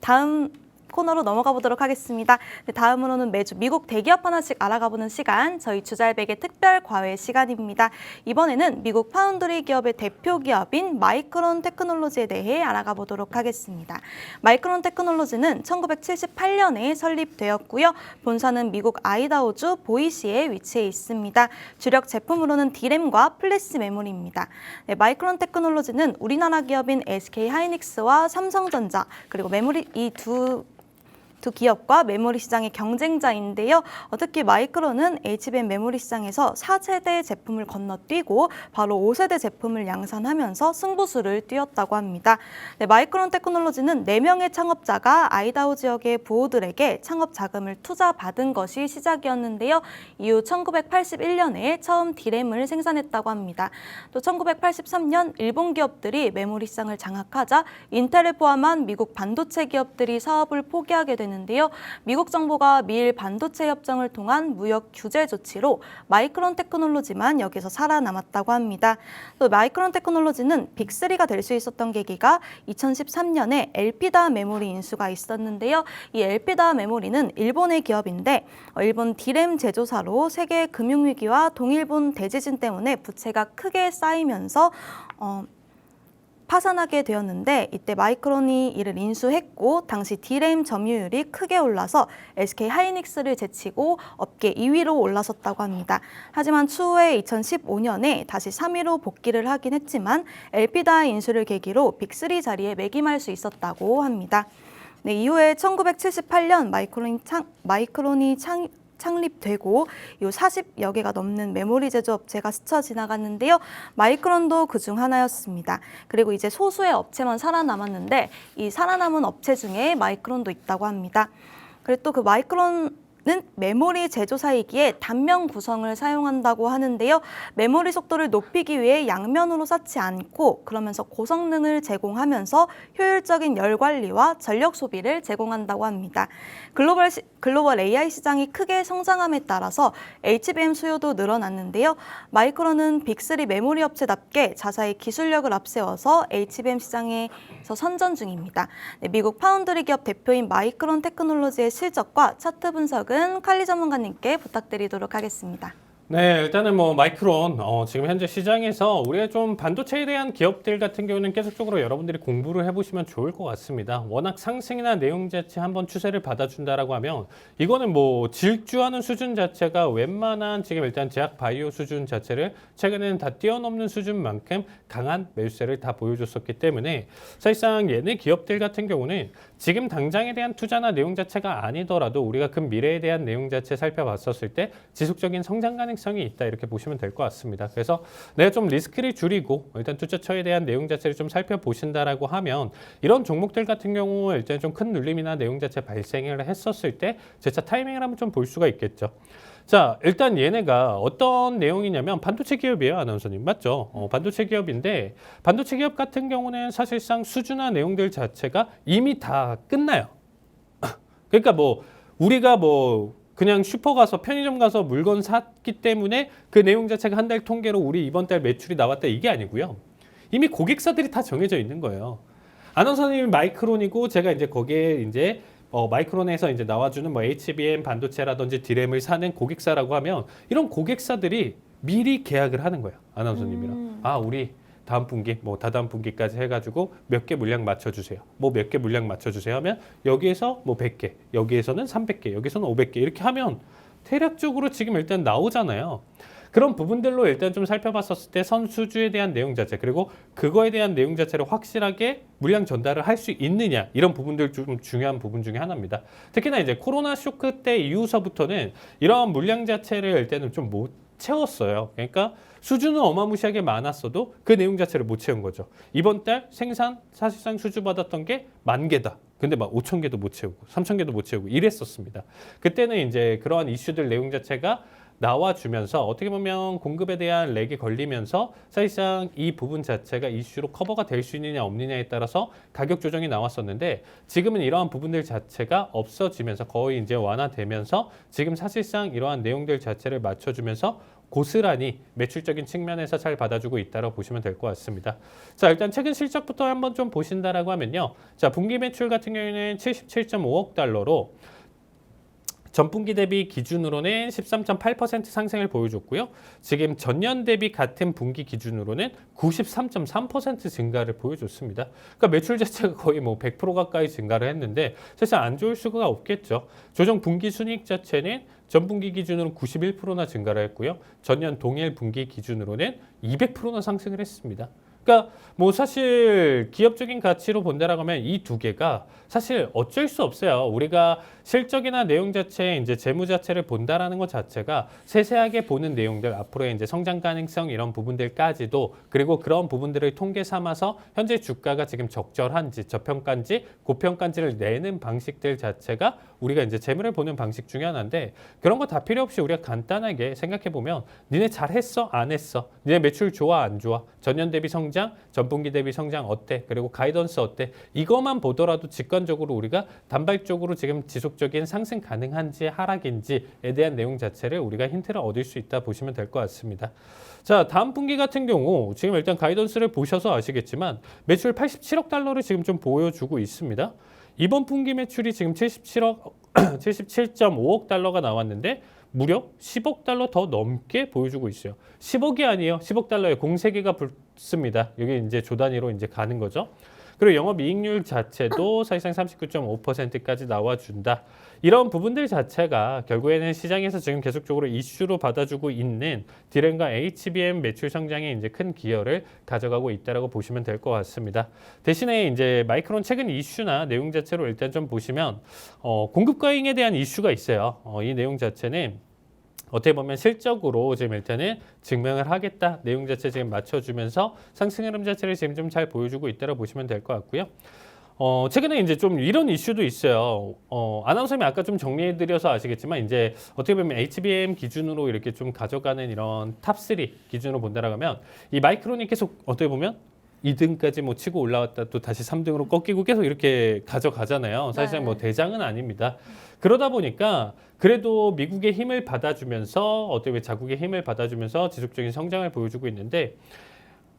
Speaker 1: 다음 코너로 넘어가 보도록 하겠습니다. 네, 다음으로는 매주 미국 대기업 하나씩 알아가보는 시간, 저희 주잘백의 특별 과외 시간입니다. 이번에는 미국 파운드리 기업의 대표 기업인 마이크론 테크놀로지에 대해 알아가 보도록 하겠습니다. 마이크론 테크놀로지는 1978년에 설립되었고요. 본사는 미국 아이다호주 보이시에 위치해 있습니다. 주력 제품으로는 D램과 플래시 메모리입니다. 네, 마이크론 테크놀로지는 우리나라 기업인 SK하이닉스와 삼성전자 그리고 메모리 이 두 기업과 메모리 시장의 경쟁자인데요. 특히 마이크론은 HBM 메모리 시장에서 4세대 제품을 건너뛰고 바로 5세대 제품을 양산하면서 승부수를 띄웠다고 합니다. 네, 마이크론 테크놀로지는 4명의 창업자가 아이다호 지역의 부호들에게 창업 자금을 투자받은 것이 시작이었는데요. 이후 1981년에 처음 D램을 생산했다고 합니다. 또 1983년 일본 기업들이 메모리 시장을 장악하자 인텔을 포함한 미국 반도체 기업들이 사업을 포기하게 되는 데요. 미국 정부가 미일 반도체 협정을 통한 무역 규제 조치로 마이크론 테크놀로지만 여기서 살아남았다고 합니다. 또 마이크론 테크놀로지는 빅3가 될 수 있었던 계기가 2013년에 엘피다 메모리 인수가 있었는데요. 이 엘피다 메모리는 일본의 기업인데 일본 D램 제조사로 세계 금융위기와 동일본 대지진 때문에 부채가 크게 쌓이면서 파산하게 되었는데 이때 마이크론이 이를 인수했고 당시 D램 점유율이 크게 올라서 SK하이닉스를 제치고 업계 2위로 올라섰다고 합니다. 하지만 추후에 2015년에 다시 3위로 복귀를 하긴 했지만 엘피다 인수를 계기로 빅3 자리에 매김할 수 있었다고 합니다. 네, 이후에 1978년 마이크론이 창립되고 이 40여 개가 넘는 메모리 제조업체가 스쳐 지나갔는데요. 마이크론도 그중 하나였습니다. 그리고 이제 소수의 업체만 살아남았는데 이 살아남은 업체 중에 마이크론도 있다고 합니다. 그리고 또 그 마이크론은 메모리 제조사이기에 단면 구성을 사용한다고 하는데요. 메모리 속도를 높이기 위해 양면으로 쌓지 않고 그러면서 고성능을 제공하면서 효율적인 열 관리와 전력 소비를 제공한다고 합니다. 글로벌 AI 시장이 크게 성장함에 따라서 HBM 수요도 늘어났는데요. 마이크론은 빅3 메모리 업체답게 자사의 기술력을 앞세워서 HBM 시장에서 선전 중입니다. 네, 미국 파운드리 기업 대표인 마이크론 테크놀로지의 실적과 차트 분석은 칼리 전문가님께 부탁드리도록 하겠습니다.
Speaker 2: 네, 일단은 뭐 마이크론 지금 현재 시장에서 우리가 좀 반도체에 대한 기업들 같은 경우는 계속적으로 여러분들이 공부를 해보시면 좋을 것 같습니다. 워낙 상승이나 내용 자체 한번 추세를 받아준다라고 하면 이거는 뭐 질주하는 수준 자체가 웬만한 지금 일단 제약 바이오 수준 자체를 최근에는 다 뛰어넘는 수준만큼 강한 매수세를 다 보여줬었기 때문에 사실상 얘네 기업들 같은 경우는 지금 당장에 대한 투자나 내용 자체가 아니더라도 우리가 그 미래에 대한 내용 자체 살펴봤었을 때 지속적인 성장 가능성이 있다 이렇게 보시면 될 것 같습니다. 그래서 내가 좀 리스크를 줄이고 일단 투자처에 대한 내용 자체를 좀 살펴보신다라고 하면 이런 종목들 같은 경우 일단 좀 큰 눌림이나 내용 자체 발생을 했었을 때 재차 타이밍을 한번 좀 볼 수가 있겠죠. 자, 일단 얘네가 어떤 내용이냐면 반도체 기업이에요, 아나운서님. 맞죠? 반도체 기업인데 반도체 기업 같은 경우는 사실상 수주나 내용들 자체가 이미 다 끝나요. 그러니까 뭐 우리가 뭐 그냥 슈퍼 가서 편의점 가서 물건 샀기 때문에 그 내용 자체가 한 달 통계로 우리 이번 달 매출이 나왔다 이게 아니고요. 이미 고객사들이 다 정해져 있는 거예요. 아나운서님이 마이크론이고 제가 이제 거기에 이제 마이크론에서 이제 나와주는 뭐 HBM 반도체라든지 디램을 사는 고객사라고 하면 이런 고객사들이 미리 계약을 하는 거예요. 아나운서님이랑. 아, 우리 다음 분기, 뭐 다다음 분기까지 해가지고 몇 개 물량 맞춰주세요. 뭐 몇 개 물량 맞춰주세요 하면 여기에서 뭐 100개, 여기에서는 300개, 여기서는 500개 이렇게 하면 대략적으로 지금 일단 나오잖아요. 그런 부분들로 일단 좀 살펴봤었을 때 선수주에 대한 내용 자체 그리고 그거에 대한 내용 자체를 확실하게 물량 전달을 할 수 있느냐 이런 부분들 좀 중요한 부분 중에 하나입니다. 특히나 이제 코로나 쇼크 때 이후서부터는 이러한 물량 자체를 일단은 좀 못 채웠어요. 그러니까 수주는 어마무시하게 많았어도 그 내용 자체를 못 채운 거죠. 이번 달 생산 사실상 수주 받았던 게 10,000개다. 근데 막 5,000개도 못 채우고 3,000개도 못 채우고 이랬었습니다. 그때는 이제 그러한 이슈들 내용 자체가 나와주면서 어떻게 보면 공급에 대한 렉이 걸리면서 사실상 이 부분 자체가 이슈로 커버가 될 수 있느냐 없느냐에 따라서 가격 조정이 나왔었는데 지금은 이러한 부분들 자체가 없어지면서 거의 이제 완화되면서 지금 사실상 이러한 내용들 자체를 맞춰주면서 고스란히 매출적인 측면에서 잘 받아주고 있다고 보시면 될 것 같습니다. 자, 일단 최근 실적부터 한번 좀 보신다라고 하면요. 자, 분기 매출 같은 경우에는 77.5억 달러로 전분기 대비 기준으로는 13.8% 상승을 보여줬고요. 지금 전년 대비 같은 분기 기준으로는 93.3% 증가를 보여줬습니다. 그러니까 매출 자체가 거의 뭐 100% 가까이 증가를 했는데 사실 안 좋을 수가 없겠죠. 조정 분기 순이익 자체는 전분기 기준으로는 91%나 증가를 했고요. 전년 동일 분기 기준으로는 200%나 상승을 했습니다. 그러니까 뭐 사실 기업적인 가치로 본다라고 하면 이 두 개가 사실 어쩔 수 없어요. 우리가 실적이나 내용 자체, 이제 재무 자체를 본다라는 것 자체가 세세하게 보는 내용들, 앞으로의 이제 성장 가능성 이런 부분들까지도 그리고 그런 부분들을 통계 삼아서 현재 주가가 지금 적절한지, 저평가인지, 고평가인지를 내는 방식들 자체가 우리가 이제 재무를 보는 방식 중에 하나인데 그런 거 다 필요 없이 우리가 간단하게 생각해 보면 니네 잘했어, 안 했어, 니네 매출 좋아, 안 좋아, 전년 대비 성장, 전분기 대비 성장 어때, 그리고 가이던스 어때, 이것만 보더라도 직관적으로 우리가 단발적으로 지금 지속적인 상승 가능한지 하락인지에 대한 내용 자체를 우리가 힌트를 얻을 수 있다 보시면 될 것 같습니다. 자, 다음 분기 같은 경우 지금 일단 가이던스를 보셔서 아시겠지만 매출 87억 달러를 지금 좀 보여주고 있습니다. 이번 분기 매출이 지금 77.5억 달러가 나왔는데 무려 10억 달러 더 넘게 보여주고 있어요. 10억이 아니에요. 10억 달러에 공세계가 붙습니다. 여기 이제 조 단위로 이제 가는 거죠. 그리고 영업이익률 자체도 사실상 39.5%까지 나와준다. 이런 부분들 자체가 결국에는 시장에서 지금 계속적으로 이슈로 받아주고 있는 디램과 HBM 매출 성장에 이제 큰 기여를 가져가고 있다라고 보시면 될 것 같습니다. 대신에 이제 마이크론 최근 이슈나 내용 자체로 일단 좀 보시면 공급 과잉에 대한 이슈가 있어요. 이 내용 자체는 어떻게 보면 실적으로 지금 일단은 증명을 하겠다 내용 자체 지금 맞춰주면서 상승 흐름 자체를 지금 좀 잘 보여주고 있다고 보시면 될 것 같고요. 최근에 이제 좀 이런 이슈도 있어요. 아나운서님이 아까 좀 정리해드려서 아시겠지만 이제 어떻게 보면 HBM 기준으로 이렇게 좀 가져가는 이런 탑3 기준으로 본다라고 하면 이 마이크론이 계속 어떻게 보면 2등까지 뭐 치고 올라왔다 또 다시 3등으로 꺾이고 계속 이렇게 가져가잖아요. 사실상 뭐 대장은 아닙니다. 그러다 보니까 그래도 미국의 힘을 받아주면서 어떻게 보면 자국의 힘을 받아주면서 지속적인 성장을 보여주고 있는데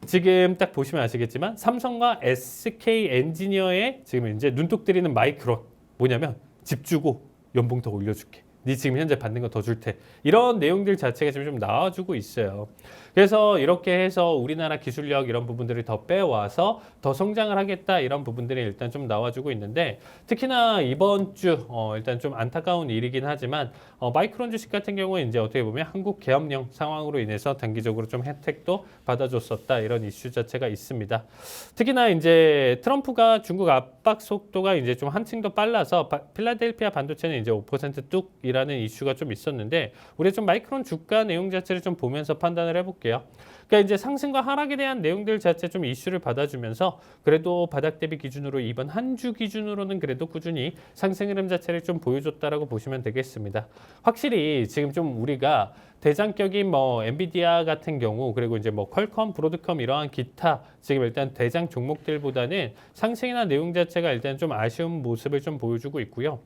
Speaker 2: 지금 딱 보시면 아시겠지만 삼성과 SK 엔지니어의 지금 이제 눈독 들이는 마이크론 뭐냐면 집 주고 연봉 더 올려줄게. 네 지금 현재 받는 거 더 줄 테. 이런 내용들 자체가 지금 좀 나와주고 있어요. 그래서 이렇게 해서 우리나라 기술력 이런 부분들을 더 빼와서 더 성장을 하겠다 이런 부분들이 일단 좀 나와주고 있는데 특히나 이번 주 일단 좀 안타까운 일이긴 하지만 마이크론 주식 같은 경우에 이제 어떻게 보면 한국 계엄령 상황으로 인해서 단기적으로 좀 혜택도 받아줬었다 이런 이슈 자체가 있습니다. 특히나 이제 트럼프가 중국 압박 속도가 이제 좀 한층 더 빨라서 필라델피아 반도체는 이제 5% 뚝이라는 이슈가 좀 있었는데 우리 좀 마이크론 주가 내용 자체를 좀 보면서 판단을 해볼게요. 그러니까 이제 상승과 하락에 대한 내용들 자체 좀 이슈를 받아주면서 그래도 바닥 대비 기준으로 이번 한 주 기준으로는 그래도 꾸준히 상승 흐름 자체를 좀 보여줬다라고 보시면 되겠습니다. 확실히 지금 좀 우리가 대장격인 뭐 엔비디아 같은 경우 그리고 이제 뭐 퀄컴, 브로드컴 이러한 기타 지금 일단 대장 종목들보다는 상승이나 내용 자체가 일단 좀 아쉬운 모습을 좀 보여주고 있고요.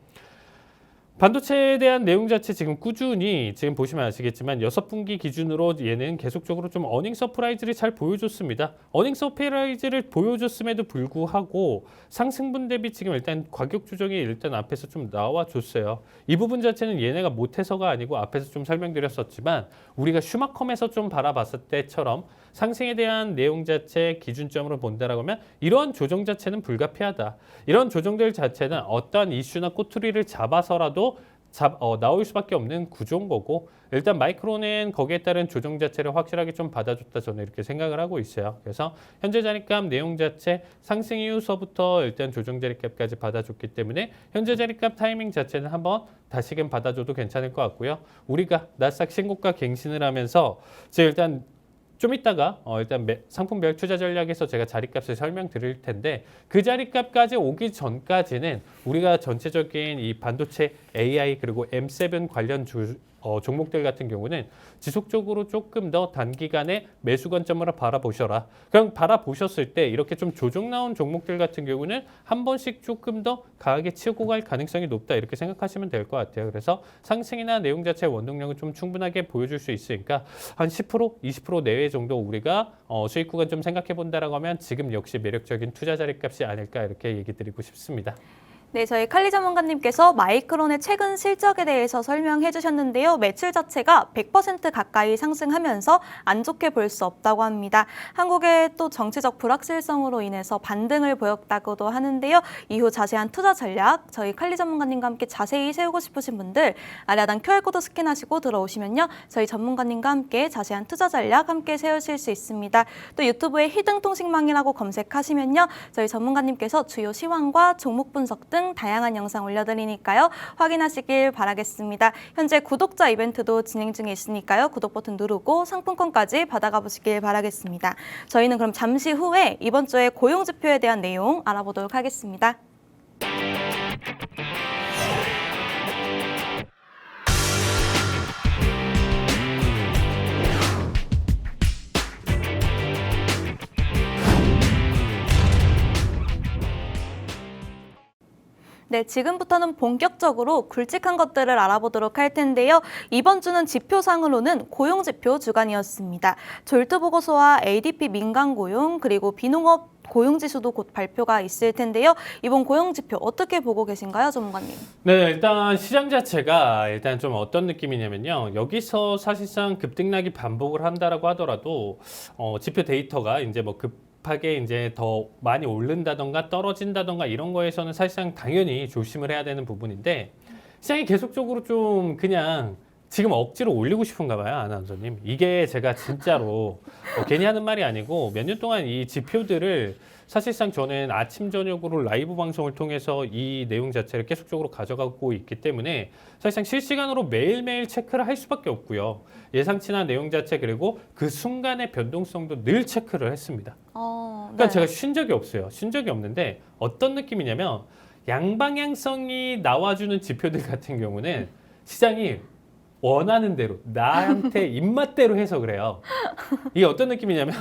Speaker 2: 반도체에 대한 내용 자체 지금 꾸준히 지금 보시면 아시겠지만 6분기 기준으로 얘는 계속적으로 좀 어닝 서프라이즈를 잘 보여줬습니다. 어닝 서프라이즈를 보여줬음에도 불구하고 상승분 대비 지금 일단 가격 조정이 일단 앞에서 좀 나와줬어요. 이 부분 자체는 얘네가 못해서가 아니고 앞에서 좀 설명드렸었지만 우리가 슈마컴에서 좀 바라봤을 때처럼 상승에 대한 내용 자체 기준점으로 본다라고 하면 이러한 조정 자체는 불가피하다. 이런 조정들 자체는 어떠한 이슈나 꼬투리를 잡아서라도 나올 수밖에 없는 구조인 거고 일단 마이크론은 거기에 따른 조정 자체를 확실하게 좀 받아줬다 저는 이렇게 생각을 하고 있어요. 그래서 현재 자리값 내용 자체 상승 이후서부터 일단 조정 자리값까지 받아줬기 때문에 현재 자리값 타이밍 자체는 한번 다시금 받아줘도 괜찮을 것 같고요. 우리가 나스닥 신고가 갱신을 하면서 지금 일단 좀 이따가 일단 상품별 투자 전략에서 제가 자리값을 설명드릴 텐데 그 자리값까지 오기 전까지는 우리가 전체적인 이 반도체 AI 그리고 M7 관련 종목들 같은 경우는 지속적으로 조금 더 단기간에 매수 관점으로 바라보셔라. 그럼 바라보셨을 때 이렇게 좀 조정 나온 종목들 같은 경우는 한 번씩 조금 더 강하게 치고 갈 가능성이 높다 이렇게 생각하시면 될 것 같아요. 그래서 상승이나 내용 자체의 원동력은 좀 충분하게 보여줄 수 있으니까 한 10%, 20% 내외 정도 우리가 수익 구간 좀 생각해 본다라고 하면 지금 역시 매력적인 투자 자리값이 아닐까 이렇게 얘기 드리고 싶습니다.
Speaker 1: 네, 저희 칼리 전문가님께서 마이크론의 최근 실적에 대해서 설명해 주셨는데요. 매출 자체가 100% 가까이 상승하면서 안 좋게 볼 수 없다고 합니다. 한국의 또 정치적 불확실성으로 인해서 반등을 보였다고도 하는데요. 이후 자세한 투자 전략 저희 칼리 전문가님과 함께 자세히 세우고 싶으신 분들 아래 하단 QR코드 스캔하시고 들어오시면요. 저희 전문가님과 함께 자세한 투자 전략 함께 세우실 수 있습니다. 또 유튜브에 히든통신망이라고 검색하시면요. 저희 전문가님께서 주요 시황과 종목 분석 등 다양한 영상 올려드리니까요. 확인하시길 바라겠습니다. 현재 구독자 이벤트도 진행 중에 있으니까요. 구독 버튼 누르고 상품권까지 받아가 보시길 바라겠습니다. 저희는 그럼 잠시 후에 이번 주에 고용지표에 대한 내용 알아보도록 하겠습니다. 네, 지금부터는 본격적으로 굵직한 것들을 알아보도록 할 텐데요. 이번 주는 지표상으로는 고용지표 주간이었습니다. 졸트 보고서와 ADP 민간 고용 그리고 비농업 고용지수도 곧 발표가 있을 텐데요. 이번 고용지표 어떻게 보고 계신가요, 전문가님?
Speaker 2: 네, 일단 시장 자체가 일단 좀 어떤 느낌이냐면요. 여기서 사실상 급등락이 반복을 한다라고 하더라도 지표 데이터가 이제 뭐 급하게 이제 더 많이 오른다던가 떨어진다던가 이런 거에서는 사실상 당연히 조심을 해야 되는 부분인데 시장이 계속적으로 좀 그냥 지금 억지로 올리고 싶은가 봐요, 아나운서님. 이게 제가 진짜로 괜히 하는 말이 아니고 몇 년 동안 이 지표들을 사실상 저는 아침, 저녁으로 라이브 방송을 통해서 이 내용 자체를 계속적으로 가져가고 있기 때문에 사실상 실시간으로 매일매일 체크를 할 수밖에 없고요. 예상치나 내용 자체 그리고 그 순간의 변동성도 늘 체크를 했습니다. 그러니까
Speaker 1: 네.
Speaker 2: 제가 쉰 적이 없어요. 쉰 적이 없는데 어떤 느낌이냐면 양방향성이 나와주는 지표들 같은 경우는 시장이 원하는 대로 나한테 입맛대로 해서 그래요. 이게 어떤 느낌이냐면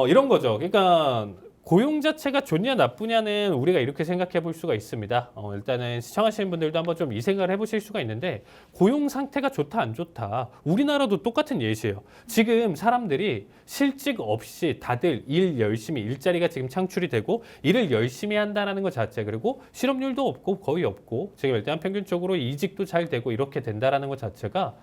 Speaker 2: 이런 거죠. 그러니까 고용 자체가 좋냐 나쁘냐는 우리가 이렇게 생각해 볼 수가 있습니다. 일단은 시청하시는 분들도 한번 좀 이 생각을 해보실 수가 있는데 고용 상태가 좋다 안 좋다. 우리나라도 똑같은 예시예요. 지금 사람들이 실직 없이 다들 일 열심히 일자리가 지금 창출이 되고 일을 열심히 한다는 것 자체 그리고 실업률도 없고 거의 없고 지금 일단 평균적으로 이직도 잘 되고 이렇게 된다는 것 자체가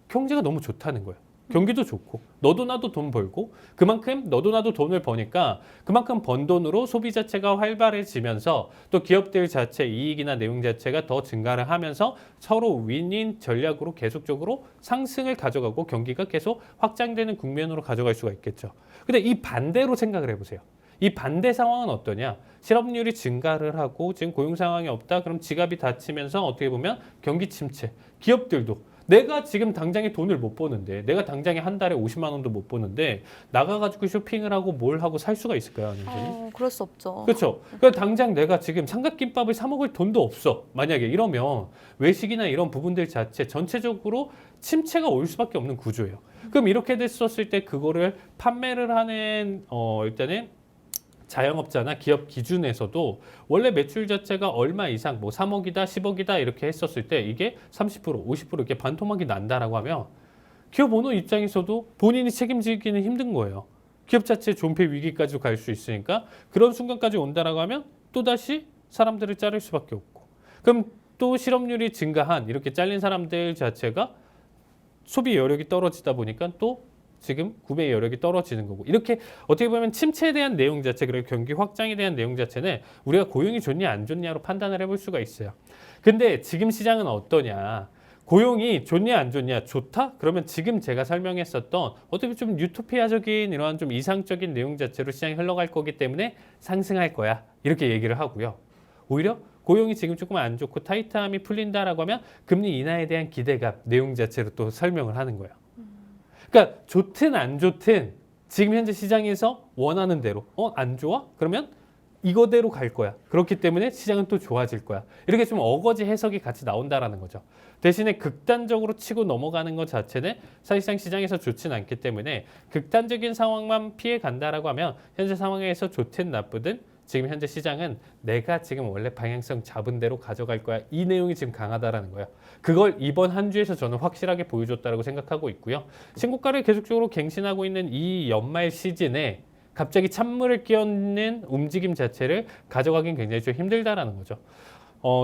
Speaker 2: 경제가 너무 좋다는 거예요. 경기도 좋고 너도 나도 돈 벌고 그만큼 너도 나도 돈을 버니까 그만큼 번 돈으로 소비 자체가 활발해지면서 또 기업들 자체 이익이나 내용 자체가 더 증가를 하면서 서로 윈윈 전략으로 계속적으로 상승을 가져가고 경기가 계속 확장되는 국면으로 가져갈 수가 있겠죠. 근데 이 반대로 생각을 해보세요. 이 반대 상황은 어떠냐? 실업률이 증가를 하고 지금 고용 상황이 없다. 그럼 지갑이 닫히면서 어떻게 보면 경기 침체. 기업들도 내가 지금 당장에 돈을 못 버는데 내가 당장에 한 달에 50만 원도 못 버는데 나가가지고 쇼핑을 하고 뭘 하고 살 수가 있을까요? 아니면
Speaker 1: 그럴 수 없죠.
Speaker 2: 그렇죠. 그러니까 당장 내가 지금 삼각김밥을 사 먹을 돈도 없어. 만약에 이러면 외식이나 이런 부분들 자체 전체적으로 침체가 올 수밖에 없는 구조예요. 그럼 이렇게 됐었을 때 그거를 판매를 하는 일단은 자영업자나 기업 기준에서도 원래 매출 자체가 얼마 이상 뭐 3억이다 10억이다 이렇게 했었을 때 이게 30% 50% 이렇게 반토막이 난다라고 하면 기업 오너 입장에서도 본인이 책임지기는 힘든 거예요. 기업 자체 존폐 위기까지 갈 수 있으니까 그런 순간까지 온다라고 하면 또다시 사람들을 자를 수밖에 없고 그럼 또 실업률이 증가한 이렇게 잘린 사람들 자체가 소비 여력이 떨어지다 보니까 또 지금 구매 여력이 떨어지는 거고 이렇게 어떻게 보면 침체에 대한 내용 자체 그리고 경기 확장에 대한 내용 자체는 우리가 고용이 좋냐 안 좋냐로 판단을 해볼 수가 있어요. 근데 지금 시장은 어떠냐? 고용이 좋냐 안 좋냐 좋다? 그러면 지금 제가 설명했었던 어떻게 좀 유토피아적인 이러한 좀 이상적인 내용 자체로 시장이 흘러갈 거기 때문에 상승할 거야 이렇게 얘기를 하고요. 오히려 고용이 지금 조금 안 좋고 타이트함이 풀린다라고 하면 금리 인하에 대한 기대감 내용 자체로 또 설명을 하는 거예요. 그러니까 좋든 안 좋든 지금 현재 시장에서 원하는 대로 안 좋아? 그러면 이거대로 갈 거야. 그렇기 때문에 시장은 또 좋아질 거야. 이렇게 좀 어거지 해석이 같이 나온다라는 거죠. 대신에 극단적으로 치고 넘어가는 것 자체는 사실상 시장에서 좋진 않기 때문에 극단적인 상황만 피해 간다라고 하면 현재 상황에서 좋든 나쁘든 지금 현재 시장은 내가 지금 원래 방향성 잡은 대로 가져갈 거야. 이 내용이 지금 강하다라는 거예요. 그걸 이번 한 주에서 저는 확실하게 보여줬다고 생각하고 있고요. 신고가를 계속적으로 갱신하고 있는 이 연말 시즌에 갑자기 찬물을 끼얹는 움직임 자체를 가져가긴 굉장히 좀 힘들다라는 거죠.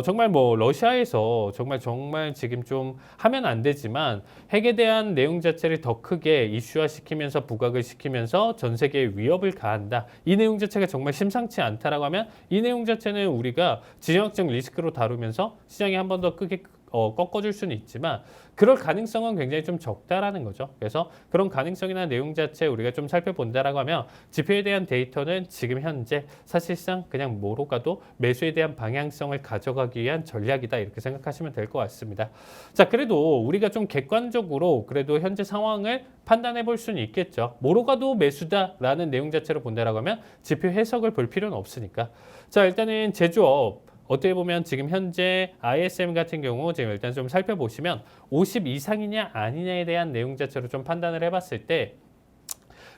Speaker 2: 정말 뭐 러시아에서 정말 지금 좀 하면 안 되지만 핵에 대한 내용 자체를 더 크게 이슈화시키면서 부각을 시키면서 전 세계에 위협을 가한다. 이 내용 자체가 정말 심상치 않다라고 하면 이 내용 자체는 우리가 지정학적 리스크로 다루면서 시장이 한 번 더 크게 꺾어줄 수는 있지만 그럴 가능성은 굉장히 좀 적다라는 거죠. 그래서 그런 가능성이나 내용 자체 우리가 좀 살펴본다라고 하면 지표에 대한 데이터는 지금 현재 사실상 그냥 뭐로 가도 매수에 대한 방향성을 가져가기 위한 전략이다 이렇게 생각하시면 될 것 같습니다. 자, 그래도 우리가 좀 객관적으로 그래도 현재 상황을 판단해 볼 수는 있겠죠. 뭐로 가도 매수다라는 내용 자체로 본다라고 하면 지표 해석을 볼 필요는 없으니까. 자, 일단은 제조업 어떻게 보면 지금 현재 ISM 같은 경우 지금 일단 좀 살펴보시면 50 이상이냐 아니냐에 대한 내용 자체로 좀 판단을 해봤을 때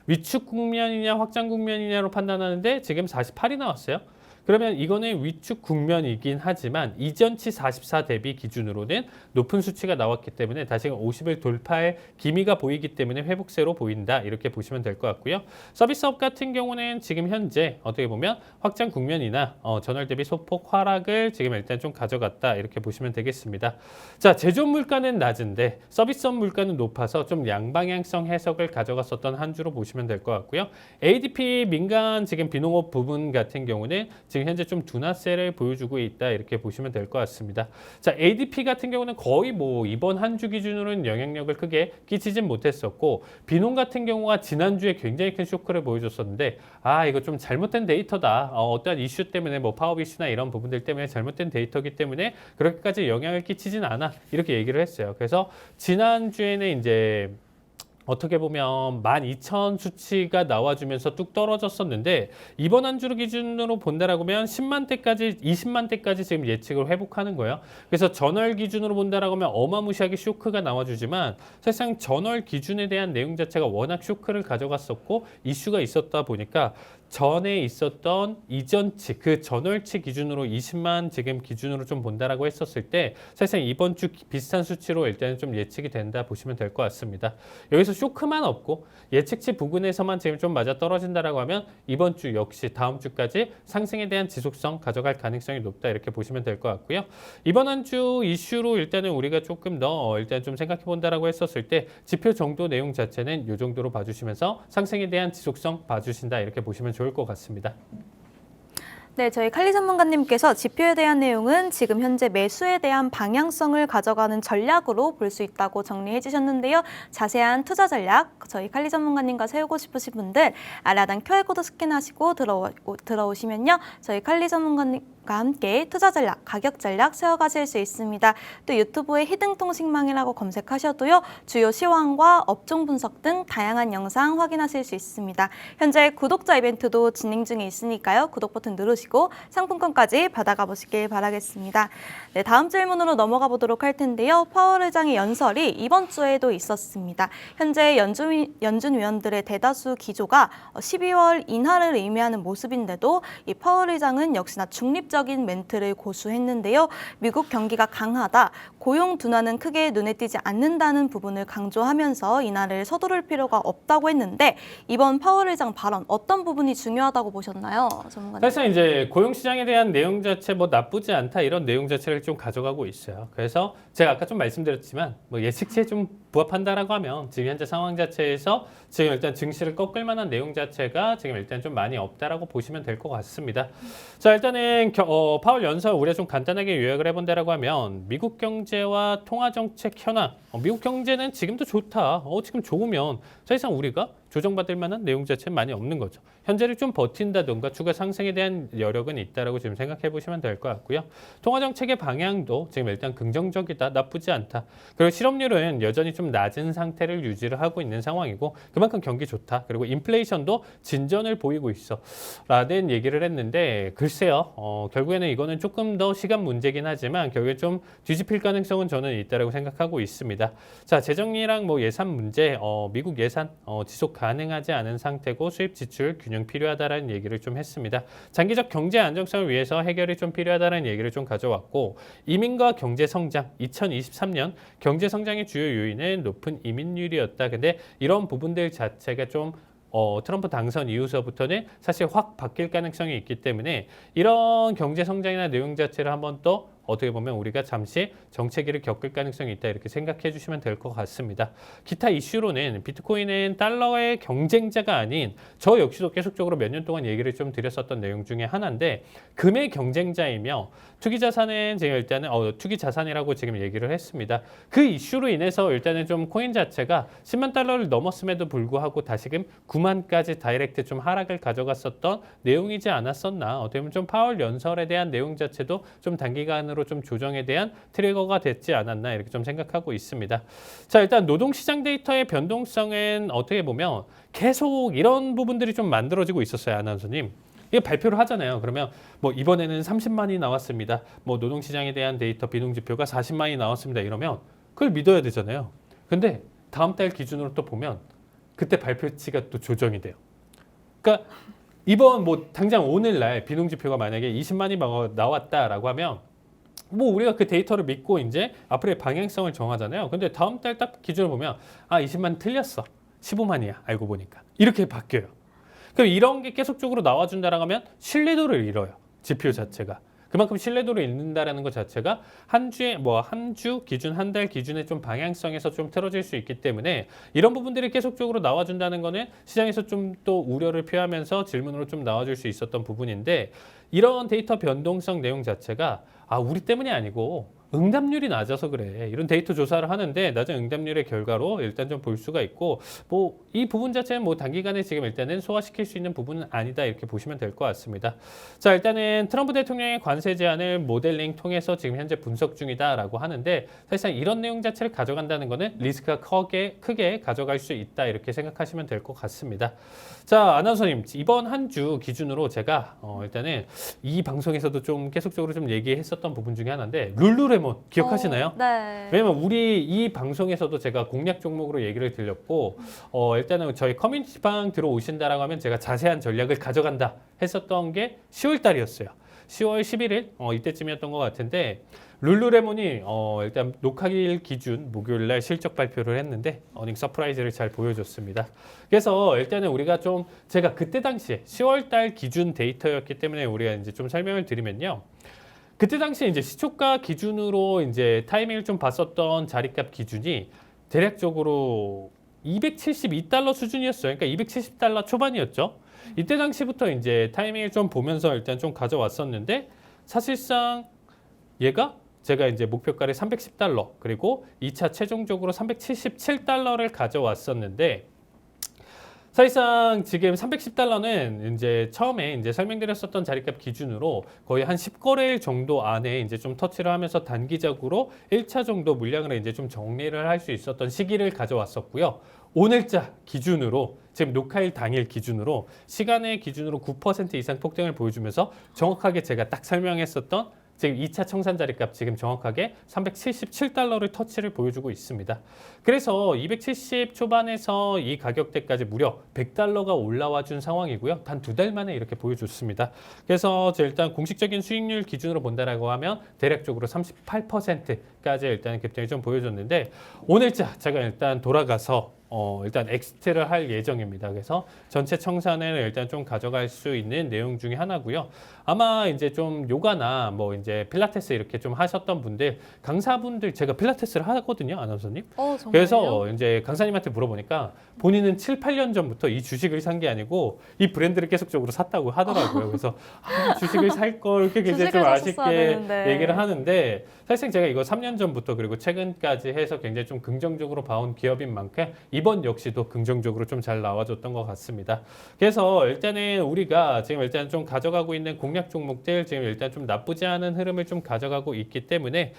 Speaker 2: 위축 국면이냐 확장 국면이냐로 판단하는데 지금 48이 나왔어요. 그러면 이거는 위축 국면이긴 하지만 이전치 44 대비 기준으로는 높은 수치가 나왔기 때문에 다시금 50을 돌파할 기미가 보이기 때문에 회복세로 보인다 이렇게 보시면 될 것 같고요. 서비스업 같은 경우는 지금 현재 어떻게 보면 확장 국면이나 전월 대비 소폭 하락을 지금 일단 좀 가져갔다 이렇게 보시면 되겠습니다. 자, 제조업 물가는 낮은데 서비스업 물가는 높아서 좀 양방향성 해석을 가져갔었던 한 주로 보시면 될 것 같고요. ADP 민간 지금 비농업 부분 같은 경우는 지금 현재 좀 둔화세를 보여주고 있다 이렇게 보시면 될 것 같습니다. 자, ADP 같은 경우는 거의 뭐 이번 한 주 기준으로는 영향력을 크게 끼치진 못했었고 비농 같은 경우가 지난주에 굉장히 큰 쇼크를 보여줬었는데 이거 좀 잘못된 데이터다. 어떠한 이슈 때문에 뭐 파업 이슈나 이런 부분들 때문에 잘못된 데이터이기 때문에 그렇게까지 영향을 끼치진 않아 이렇게 얘기를 했어요. 그래서 지난주에는 이제 어떻게 보면 12,000 수치가 나와주면서 뚝 떨어졌었는데 이번 한 주 기준으로 본다라고 하면 10만 대까지 20만 대까지 지금 예측을 회복하는 거예요. 그래서 전월 기준으로 본다라고 하면 어마무시하게 쇼크가 나와주지만 사실상 전월 기준에 대한 내용 자체가 워낙 쇼크를 가져갔었고 이슈가 있었다 보니까 전에 있었던 이전치 그 전월치 기준으로 20만 지금 기준으로 좀 본다라고 했었을 때 사실상 이번 주 비슷한 수치로 일단은 좀 예측이 된다 보시면 될 것 같습니다. 여기서 쇼크만 없고 예측치 부근에서만 지금 좀 맞아 떨어진다라고 하면 이번 주 역시 다음 주까지 상승에 대한 지속성 가져갈 가능성이 높다 이렇게 보시면 될 것 같고요. 이번 한 주 이슈로 일단은 우리가 조금 더 일단 좀 생각해 본다라고 했었을 때 지표 정도 내용 자체는 이 정도로 봐주시면서 상승에 대한 지속성 봐주신다 이렇게 보시면 좋을 것 같습니다.
Speaker 1: 네, 저희 칼리 전문가님께서 지표에 대한 내용은 지금 현재 매수에 대한 방향성을 가져가는 전략으로 볼 수 있다고 정리해 주셨는데요. 자세한 투자 전략 저희 칼리 전문가님과 세우고 싶으신 분들 아래 하단 QR코드 스캔하시고 들어오시면요. 저희 칼리 전문가님 함께 투자 전략, 가격 전략 세워가실 수 있습니다. 또 유튜브에 히든통신망이라고 검색하셔도요. 주요 시황과 업종 분석 등 다양한 영상 확인하실 수 있습니다. 현재 구독자 이벤트도 진행 중에 있으니까요. 구독 버튼 누르시고 상품권까지 받아가 보시길 바라겠습니다. 네, 다음 질문으로 넘어가 보도록 할 텐데요. 파월 의장의 연설이 이번 주에도 있었습니다. 현재 연준 위원들의 대다수 기조가 12월 인하를 의미하는 모습인데도 이 파월 의장은 역시나 중립적인 멘트를 고수했는데요. 미국 경기가 강하다, 고용 둔화는 크게 눈에 띄지 않는다는 부분을 강조하면서 인하를 서두를 필요가 없다고 했는데 이번 파월 의장 발언 어떤 부분이 중요하다고 보셨나요, 전문가님?
Speaker 2: 사실 이제 고용 시장에 대한 내용 자체 뭐 나쁘지 않다 이런 내용 자체를 좀 가져가고 있어요. 그래서 제가 아까 좀 말씀드렸지만 뭐 예측치에 좀 부합한다라고 하면 지금 현재 상황 자체에서 지금 일단 증시를 꺾을 만한 내용 자체가 지금 일단 좀 많이 없다라고 보시면 될 것 같습니다. 자, 일단은 파월 연설 우리가 좀 간단하게 요약을 해본 데라고 하면 미국 경제와 통화 정책 현황. 미국 경제는 지금도 좋다. 지금 좋으면 사실상 우리가 조정받을 만한 내용 자체는 많이 없는 거죠. 현재를 좀 버틴다던가 추가 상승에 대한 여력은 있다라고 지금 생각해 보시면 될 것 같고요. 통화 정책의 방향도 지금 일단 긍정적이다, 나쁘지 않다. 그리고 실업률은 여전히 좀 낮은 상태를 유지를 하고 있는 상황이고 그만큼 경기 좋다. 그리고 인플레이션도 진전을 보이고 있어. 라는 얘기를 했는데 글쎄요. 결국에는 이거는 조금 더 시간 문제긴 하지만 결국에 좀 뒤집힐 가능성은 저는 있다라고 생각하고 있습니다. 자, 재정리랑 뭐 예산 문제, 미국 예산 지속 가능하지 않은 상태고 수입 지출 균형 필요하다라는 얘기를 좀 했습니다. 장기적 경제 안정성을 위해서 해결이 좀 필요하다는 얘기를 좀 가져왔고 이민과 경제 성장 2023년 경제 성장의 주요 요인은 높은 이민율이었다. 근데 이런 부분들 자체가 좀 트럼프 당선 이후서부터는 사실 확 바뀔 가능성이 있기 때문에 이런 경제 성장이나 내용 자체를 한번 또 어떻게 보면 우리가 잠시 정체기를 겪을 가능성이 있다 이렇게 생각해 주시면 될 것 같습니다. 기타 이슈로는 비트코인은 달러의 경쟁자가 아닌 저 역시도 계속적으로 몇 년 동안 얘기를 좀 드렸었던 내용 중에 하나인데 금의 경쟁자이며 투기자산은 지금 일단은 투기자산이라고 지금 얘기를 했습니다. 그 이슈로 인해서 일단은 좀 코인 자체가 10만 달러를 넘었음에도 불구하고 다시금 9만까지 다이렉트 좀 하락을 가져갔었던 내용이지 않았었나. 어떻게 보면 좀 파월 연설에 대한 내용 자체도 좀 단기간으로 좀 조정에 대한 트리거가 됐지 않았나 이렇게 좀 생각하고 있습니다. 자, 일단 노동시장 데이터의 변동성은 어떻게 보면 계속 이런 부분들이 좀 만들어지고 있었어요, 아나운서님. 이게 발표를 하잖아요. 그러면 뭐 이번에는 30만이 나왔습니다. 뭐 노동시장에 대한 데이터 비농지표가 40만이 나왔습니다. 이러면 그걸 믿어야 되잖아요. 근데 다음 달 기준으로 또 보면 그때 발표치가 또 조정이 돼요. 그러니까 이번 뭐 당장 오늘날 비농지표가 만약에 20만이 나왔다라고 하면 뭐 우리가 그 데이터를 믿고 이제 앞으로의 방향성을 정하잖아요. 근데 다음 달 딱 기준을 보면 20만 틀렸어. 15만이야. 알고 보니까. 이렇게 바뀌어요. 그럼 이런 게 계속적으로 나와준다라고 하면 신뢰도를 잃어요. 지표 자체가. 그만큼 신뢰도를 잃는다라는 것 자체가 한 주 기준, 한 달 기준의 좀 방향성에서 좀 틀어질 수 있기 때문에 이런 부분들이 계속적으로 나와준다는 거는 시장에서 좀 또 우려를 표하면서 질문으로 좀 나와줄 수 있었던 부분인데 이런 데이터 변동성 내용 자체가 우리 때문이 아니고 응답률이 낮아서 그래. 이런 데이터 조사를 하는데 낮은 응답률의 결과로 일단 좀 볼 수가 있고 뭐 이 부분 자체는 뭐 단기간에 지금 일단은 소화시킬 수 있는 부분은 아니다 이렇게 보시면 될 것 같습니다. 자, 일단은 트럼프 대통령의 관세 제한을 모델링 통해서 지금 현재 분석 중이다라고 하는데 사실상 이런 내용 자체를 가져간다는 거는 리스크가 크게 가져갈 수 있다 이렇게 생각하시면 될 것 같습니다. 자, 아나운서님 이번 한 주 기준으로 제가 일단은 이 방송에서도 좀 계속적으로 좀 얘기했었던 부분 중에 하나인데 룰루레몬 기억하시나요?
Speaker 1: 네.
Speaker 2: 왜냐면 우리 이 방송에서도 제가 공략 종목으로 얘기를 드렸고 일단은 저희 커뮤니티방 들어오신다라고 하면 제가 자세한 전략을 가져간다 했었던 게 10월 달이었어요. 10월 11일 이때쯤이었던 것 같은데 룰루레몬이 일단 녹화일 기준 목요일 날 실적 발표를 했는데 어닝 서프라이즈를 잘 보여줬습니다. 그래서 일단은 우리가 좀 제가 그때 당시에 10월 달 기준 데이터였기 때문에 우리가 이제 좀 설명을 드리면요. 그때 당시에 이제 시초가 기준으로 이제 타이밍을 좀 봤었던 자리값 기준이 대략적으로 272달러 수준이었어요. 그러니까 270달러 초반이었죠. 이때 당시부터 이제 타이밍을 좀 보면서 일단 좀 가져왔었는데 사실상 얘가 제가 이제 목표가를 310달러 그리고 2차 최종적으로 377달러를 가져왔었는데 사실상 지금 310달러는 이제 처음에 이제 설명드렸었던 자리값 기준으로 거의 한 10거래일 정도 안에 이제 좀 터치를 하면서 단기적으로 1차 정도 물량을 이제 좀 정리를 할 수 있었던 시기를 가져왔었고요. 오늘자 기준으로 지금 녹화일 당일 기준으로 시간의 기준으로 9% 이상 폭등을 보여주면서 정확하게 제가 딱 설명했었던 지금 2차 청산 자리값 지금 정확하게 377달러를 터치를 보여주고 있습니다. 그래서 270 초반에서 이 가격대까지 무려 100달러가 올라와 준 상황이고요. 단 2달 만에 이렇게 보여줬습니다. 그래서 일단 공식적인 수익률 기준으로 본다라고 하면 대략적으로 38%까지 일단 급등이 좀 보여줬는데 오늘자 제가 일단 돌아가서 일단 엑스트를 할 예정입니다. 그래서 전체 청산을 일단 좀 가져갈 수 있는 내용 중에 하나고요. 아마 이제 좀 요가나 뭐 이제 필라테스 이렇게 좀 하셨던 분들, 강사분들 제가 필라테스를 하거든요, 아나운서님.
Speaker 1: 정말요?
Speaker 2: 그래서 이제 강사님한테 물어보니까 본인은 7, 8년 전부터 이 주식을 산 게 아니고 이 브랜드를 계속적으로 샀다고 하더라고요. 그래서 주식을 살 걸 이렇게 굉장히 좀
Speaker 1: 주식을 샀었어야
Speaker 2: 아쉽게
Speaker 1: 되는데.
Speaker 2: 얘기를 하는데 사실상 제가 이거 3년 전부터 그리고 최근까지 해서 굉장히 좀 긍정적으로 봐온 기업인 만큼 이번 역시도 긍정적으로 좀 잘 나와줬던 것 같습니다. 그래서 일단은 우리가 지금 일단 좀 가져가고 있는 공략 종목들 지금 일단 좀 나쁘지 않은 흐름을 좀 가져가고 있기 때문에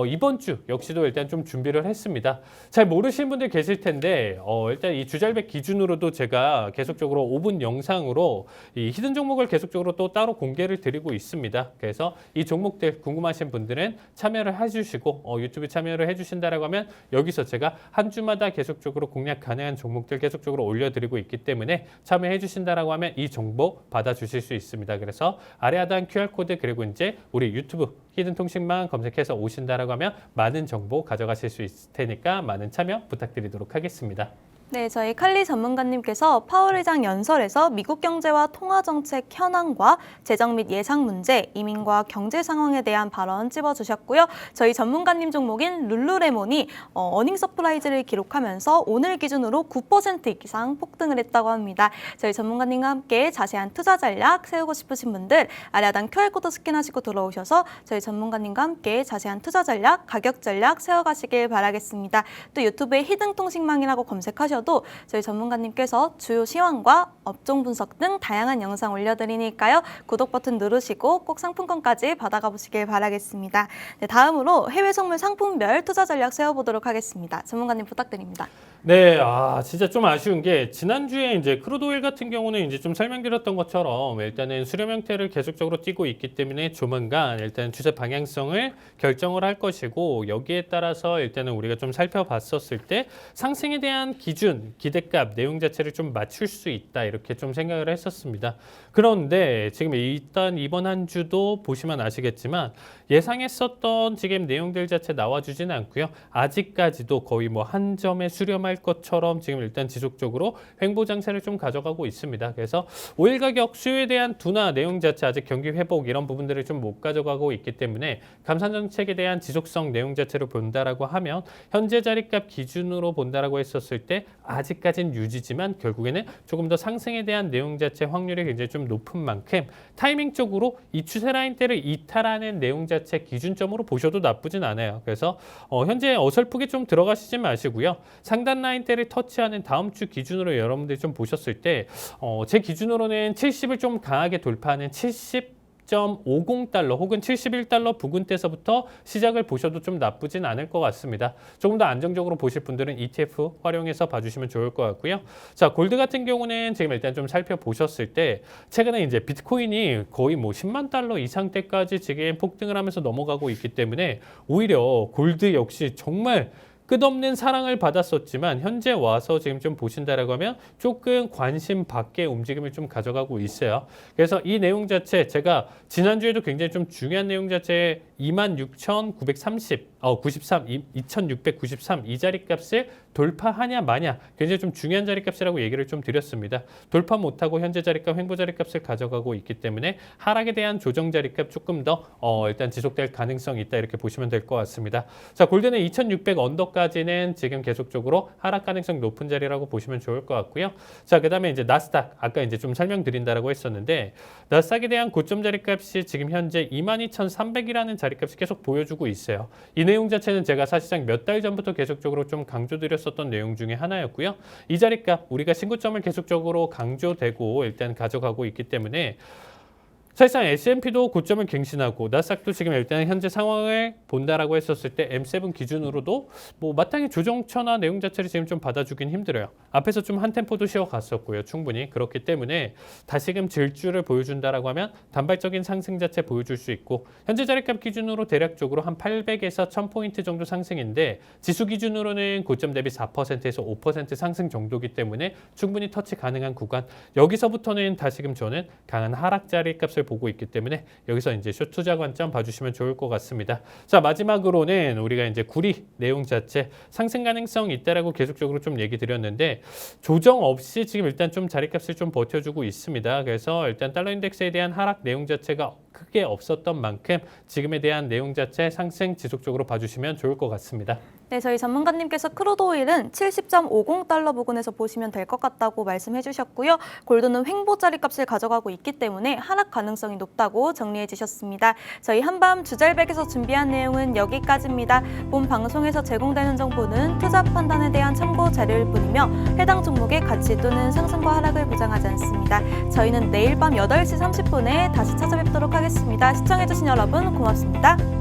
Speaker 2: 이번 주 역시도 일단 좀 준비를 했습니다. 잘 모르시는 분들 계실 텐데 일단 이 주잘백 기준으로도 제가 계속적으로 5분 영상으로 이 히든 종목을 계속적으로 또 따로 공개를 드리고 있습니다. 그래서 이 종목들 궁금하신 분들은 참여를 해주시고 유튜브 참여를 해주신다라고 하면 여기서 제가 한 주마다 계속적으로 공략 가능한 종목들 계속적으로 올려드리고 있기 때문에 참여해 주신다라고 하면 이 정보 받아주실 수 있습니다. 그래서 아래 하단 QR코드 그리고 이제 우리 유튜브 히든 통신망 검색해서 오신다라고 하면 많은 정보 가져가실 수 있을 테니까 많은 참여 부탁드리도록 하겠습니다.
Speaker 1: 네, 저희 칼리 전문가님께서 파월 의장 연설에서 미국 경제와 통화 정책 현황과 재정 및 예상 문제, 이민과 경제 상황에 대한 발언 찝어주셨고요. 저희 전문가님 종목인 룰루레몬이 어닝 서프라이즈를 기록하면서 오늘 기준으로 9% 이상 폭등을 했다고 합니다. 저희 전문가님과 함께 자세한 투자 전략 세우고 싶으신 분들 아래 하단 QR코드 스캔하시고 들어오셔서 저희 전문가님과 함께 자세한 투자 전략, 가격 전략 세워가시길 바라겠습니다. 또 유튜브에 히든 통신망이라고 검색하셔도 저희 전문가님께서 주요 시황과 업종 분석 등 다양한 영상 올려드리니까요. 구독 버튼 누르시고 꼭 상품권까지 받아가 보시길 바라겠습니다. 네, 다음으로 해외 선물 상품별 투자 전략 세워보도록 하겠습니다. 전문가님 부탁드립니다.
Speaker 2: 네, 진짜 좀 아쉬운 게 지난주에 이제 크루드 오일 같은 경우는 이제 좀 설명드렸던 것처럼 일단은 수렴 형태를 계속적으로 띄고 있기 때문에 조만간 일단 주세 방향성을 결정을 할 것이고 여기에 따라서 일단은 우리가 좀 살펴봤었을 때 상승에 대한 기준, 기대값, 내용 자체를 좀 맞출 수 있다 이렇게 좀 생각을 했었습니다. 그런데 지금 일단 이번 한 주도 보시면 아시겠지만 예상했었던 지금 내용들 자체 나와주지는 않고요. 아직까지도 거의 뭐 한 점에 수렴할 것처럼 지금 일단 지속적으로 횡보 장세를 좀 가져가고 있습니다. 그래서 오일 가격 수요에 대한 둔화 내용 자체 아직 경기 회복 이런 부분들을 좀 못 가져가고 있기 때문에 감산 정책에 대한 지속성 내용 자체로 본다라고 하면 현재 자리값 기준으로 본다라고 했었을 때 아직까지는 유지지만 결국에는 조금 더 상승에 대한 내용 자체 확률이 굉장히 좀 높은 만큼 타이밍적으로 이 추세 라인대를 이탈하는 내용 자체 기준점으로 보셔도 나쁘진 않아요. 그래서 현재 어설프게 좀 들어가시지 마시고요. 상단 라인대를 터치하는 다음 주 기준으로 여러분들이 좀 보셨을 때 제 기준으로는 70을 좀 강하게 돌파하는 70.50달러 혹은 71달러 부근대서부터 시작을 보셔도 좀 나쁘진 않을 것 같습니다. 조금 더 안정적으로 보실 분들은 ETF 활용해서 봐주시면 좋을 것 같고요. 자, 골드 같은 경우는 지금 일단 좀 살펴보셨을 때 최근에 이제 비트코인이 거의 뭐 10만 달러 이상대까지 지금 폭등을 하면서 넘어가고 있기 때문에 오히려 골드 역시 정말 끝없는 사랑을 받았었지만 현재 와서 지금 좀 보신다라고 하면 조금 관심 밖의 움직임을 좀 가져가고 있어요. 그래서 이 내용 자체 제가 지난주에도 굉장히 좀 중요한 내용 자체 2693 이 자리값을 돌파하냐 마냐 굉장히 좀 중요한 자리값이라고 얘기를 좀 드렸습니다. 돌파 못하고 현재 자리값 횡보 자리값을 가져가고 있기 때문에 하락에 대한 조정 자리값 조금 더 일단 지속될 가능성이 있다 이렇게 보시면 될 것 같습니다. 자, 골드는 2600 언더까지는 지금 계속적으로 하락 가능성 높은 자리라고 보시면 좋을 것 같고요. 자, 그다음에 이제 나스닥 아까 이제 좀 설명드린다라고 했었는데 나스닥에 대한 고점 자리값이 지금 현재 22,300이라는 자리값이 계속 보여주고 있어요. 이 내용 자체는 제가 사실상 몇 달 전부터 계속적으로 좀 강조드렸 말씀드렸었던 내용 중에 하나였고요. 이 자리값 우리가 신고점을 계속적으로 강조되고 일단 가져가고 있기 때문에 사실상 S&P도 고점을 갱신하고 나스닥도 지금 일단 현재 상황을 본다라고 했었을 때 M7 기준으로도 뭐 마땅히 조정처나 내용 자체를 지금 좀 받아주긴 힘들어요. 앞에서 좀 한 템포도 쉬어갔었고요. 충분히. 그렇기 때문에 다시금 질주를 보여준다라고 하면 단발적인 상승 자체 보여줄 수 있고 현재 자리값 기준으로 대략적으로 한 800에서 1000포인트 정도 상승인데 지수 기준으로는 고점 대비 4%에서 5% 상승 정도기 때문에 충분히 터치 가능한 구간. 여기서부터는 다시금 저는 강한 하락 자리값을 보고 있기 때문에 여기서 이제 숏 투자 관점 봐주시면 좋을 것 같습니다. 자, 마지막으로는 우리가 이제 구리 내용 자체 상승 가능성이 있다라고 계속적으로 좀 얘기 드렸는데 조정 없이 지금 일단 좀 자리값을 좀 버텨주고 있습니다. 그래서 일단 달러 인덱스에 대한 하락 내용 자체가 크게 없었던 만큼 지금에 대한 내용 자체 상승 지속적으로 봐주시면 좋을 것 같습니다.
Speaker 1: 네, 저희 전문가님께서 크루드 오일은 70.50달러 부근에서 보시면 될 것 같다고 말씀해 주셨고요. 골드는 횡보 자리값을 가져가고 있기 때문에 하락 가능성이 높다고 정리해 주셨습니다. 저희 한밤 주잘백에서 준비한 내용은 여기까지입니다. 본 방송에서 제공되는 정보는 투자 판단에 대한 참고 자료일 뿐이며 해당 종목의 가치 또는 상승과 하락을 보장하지 않습니다. 저희는 내일 밤 8시 30분에 다시 찾아뵙도록 하겠습니다. 시청해 주신 여러분 고맙습니다.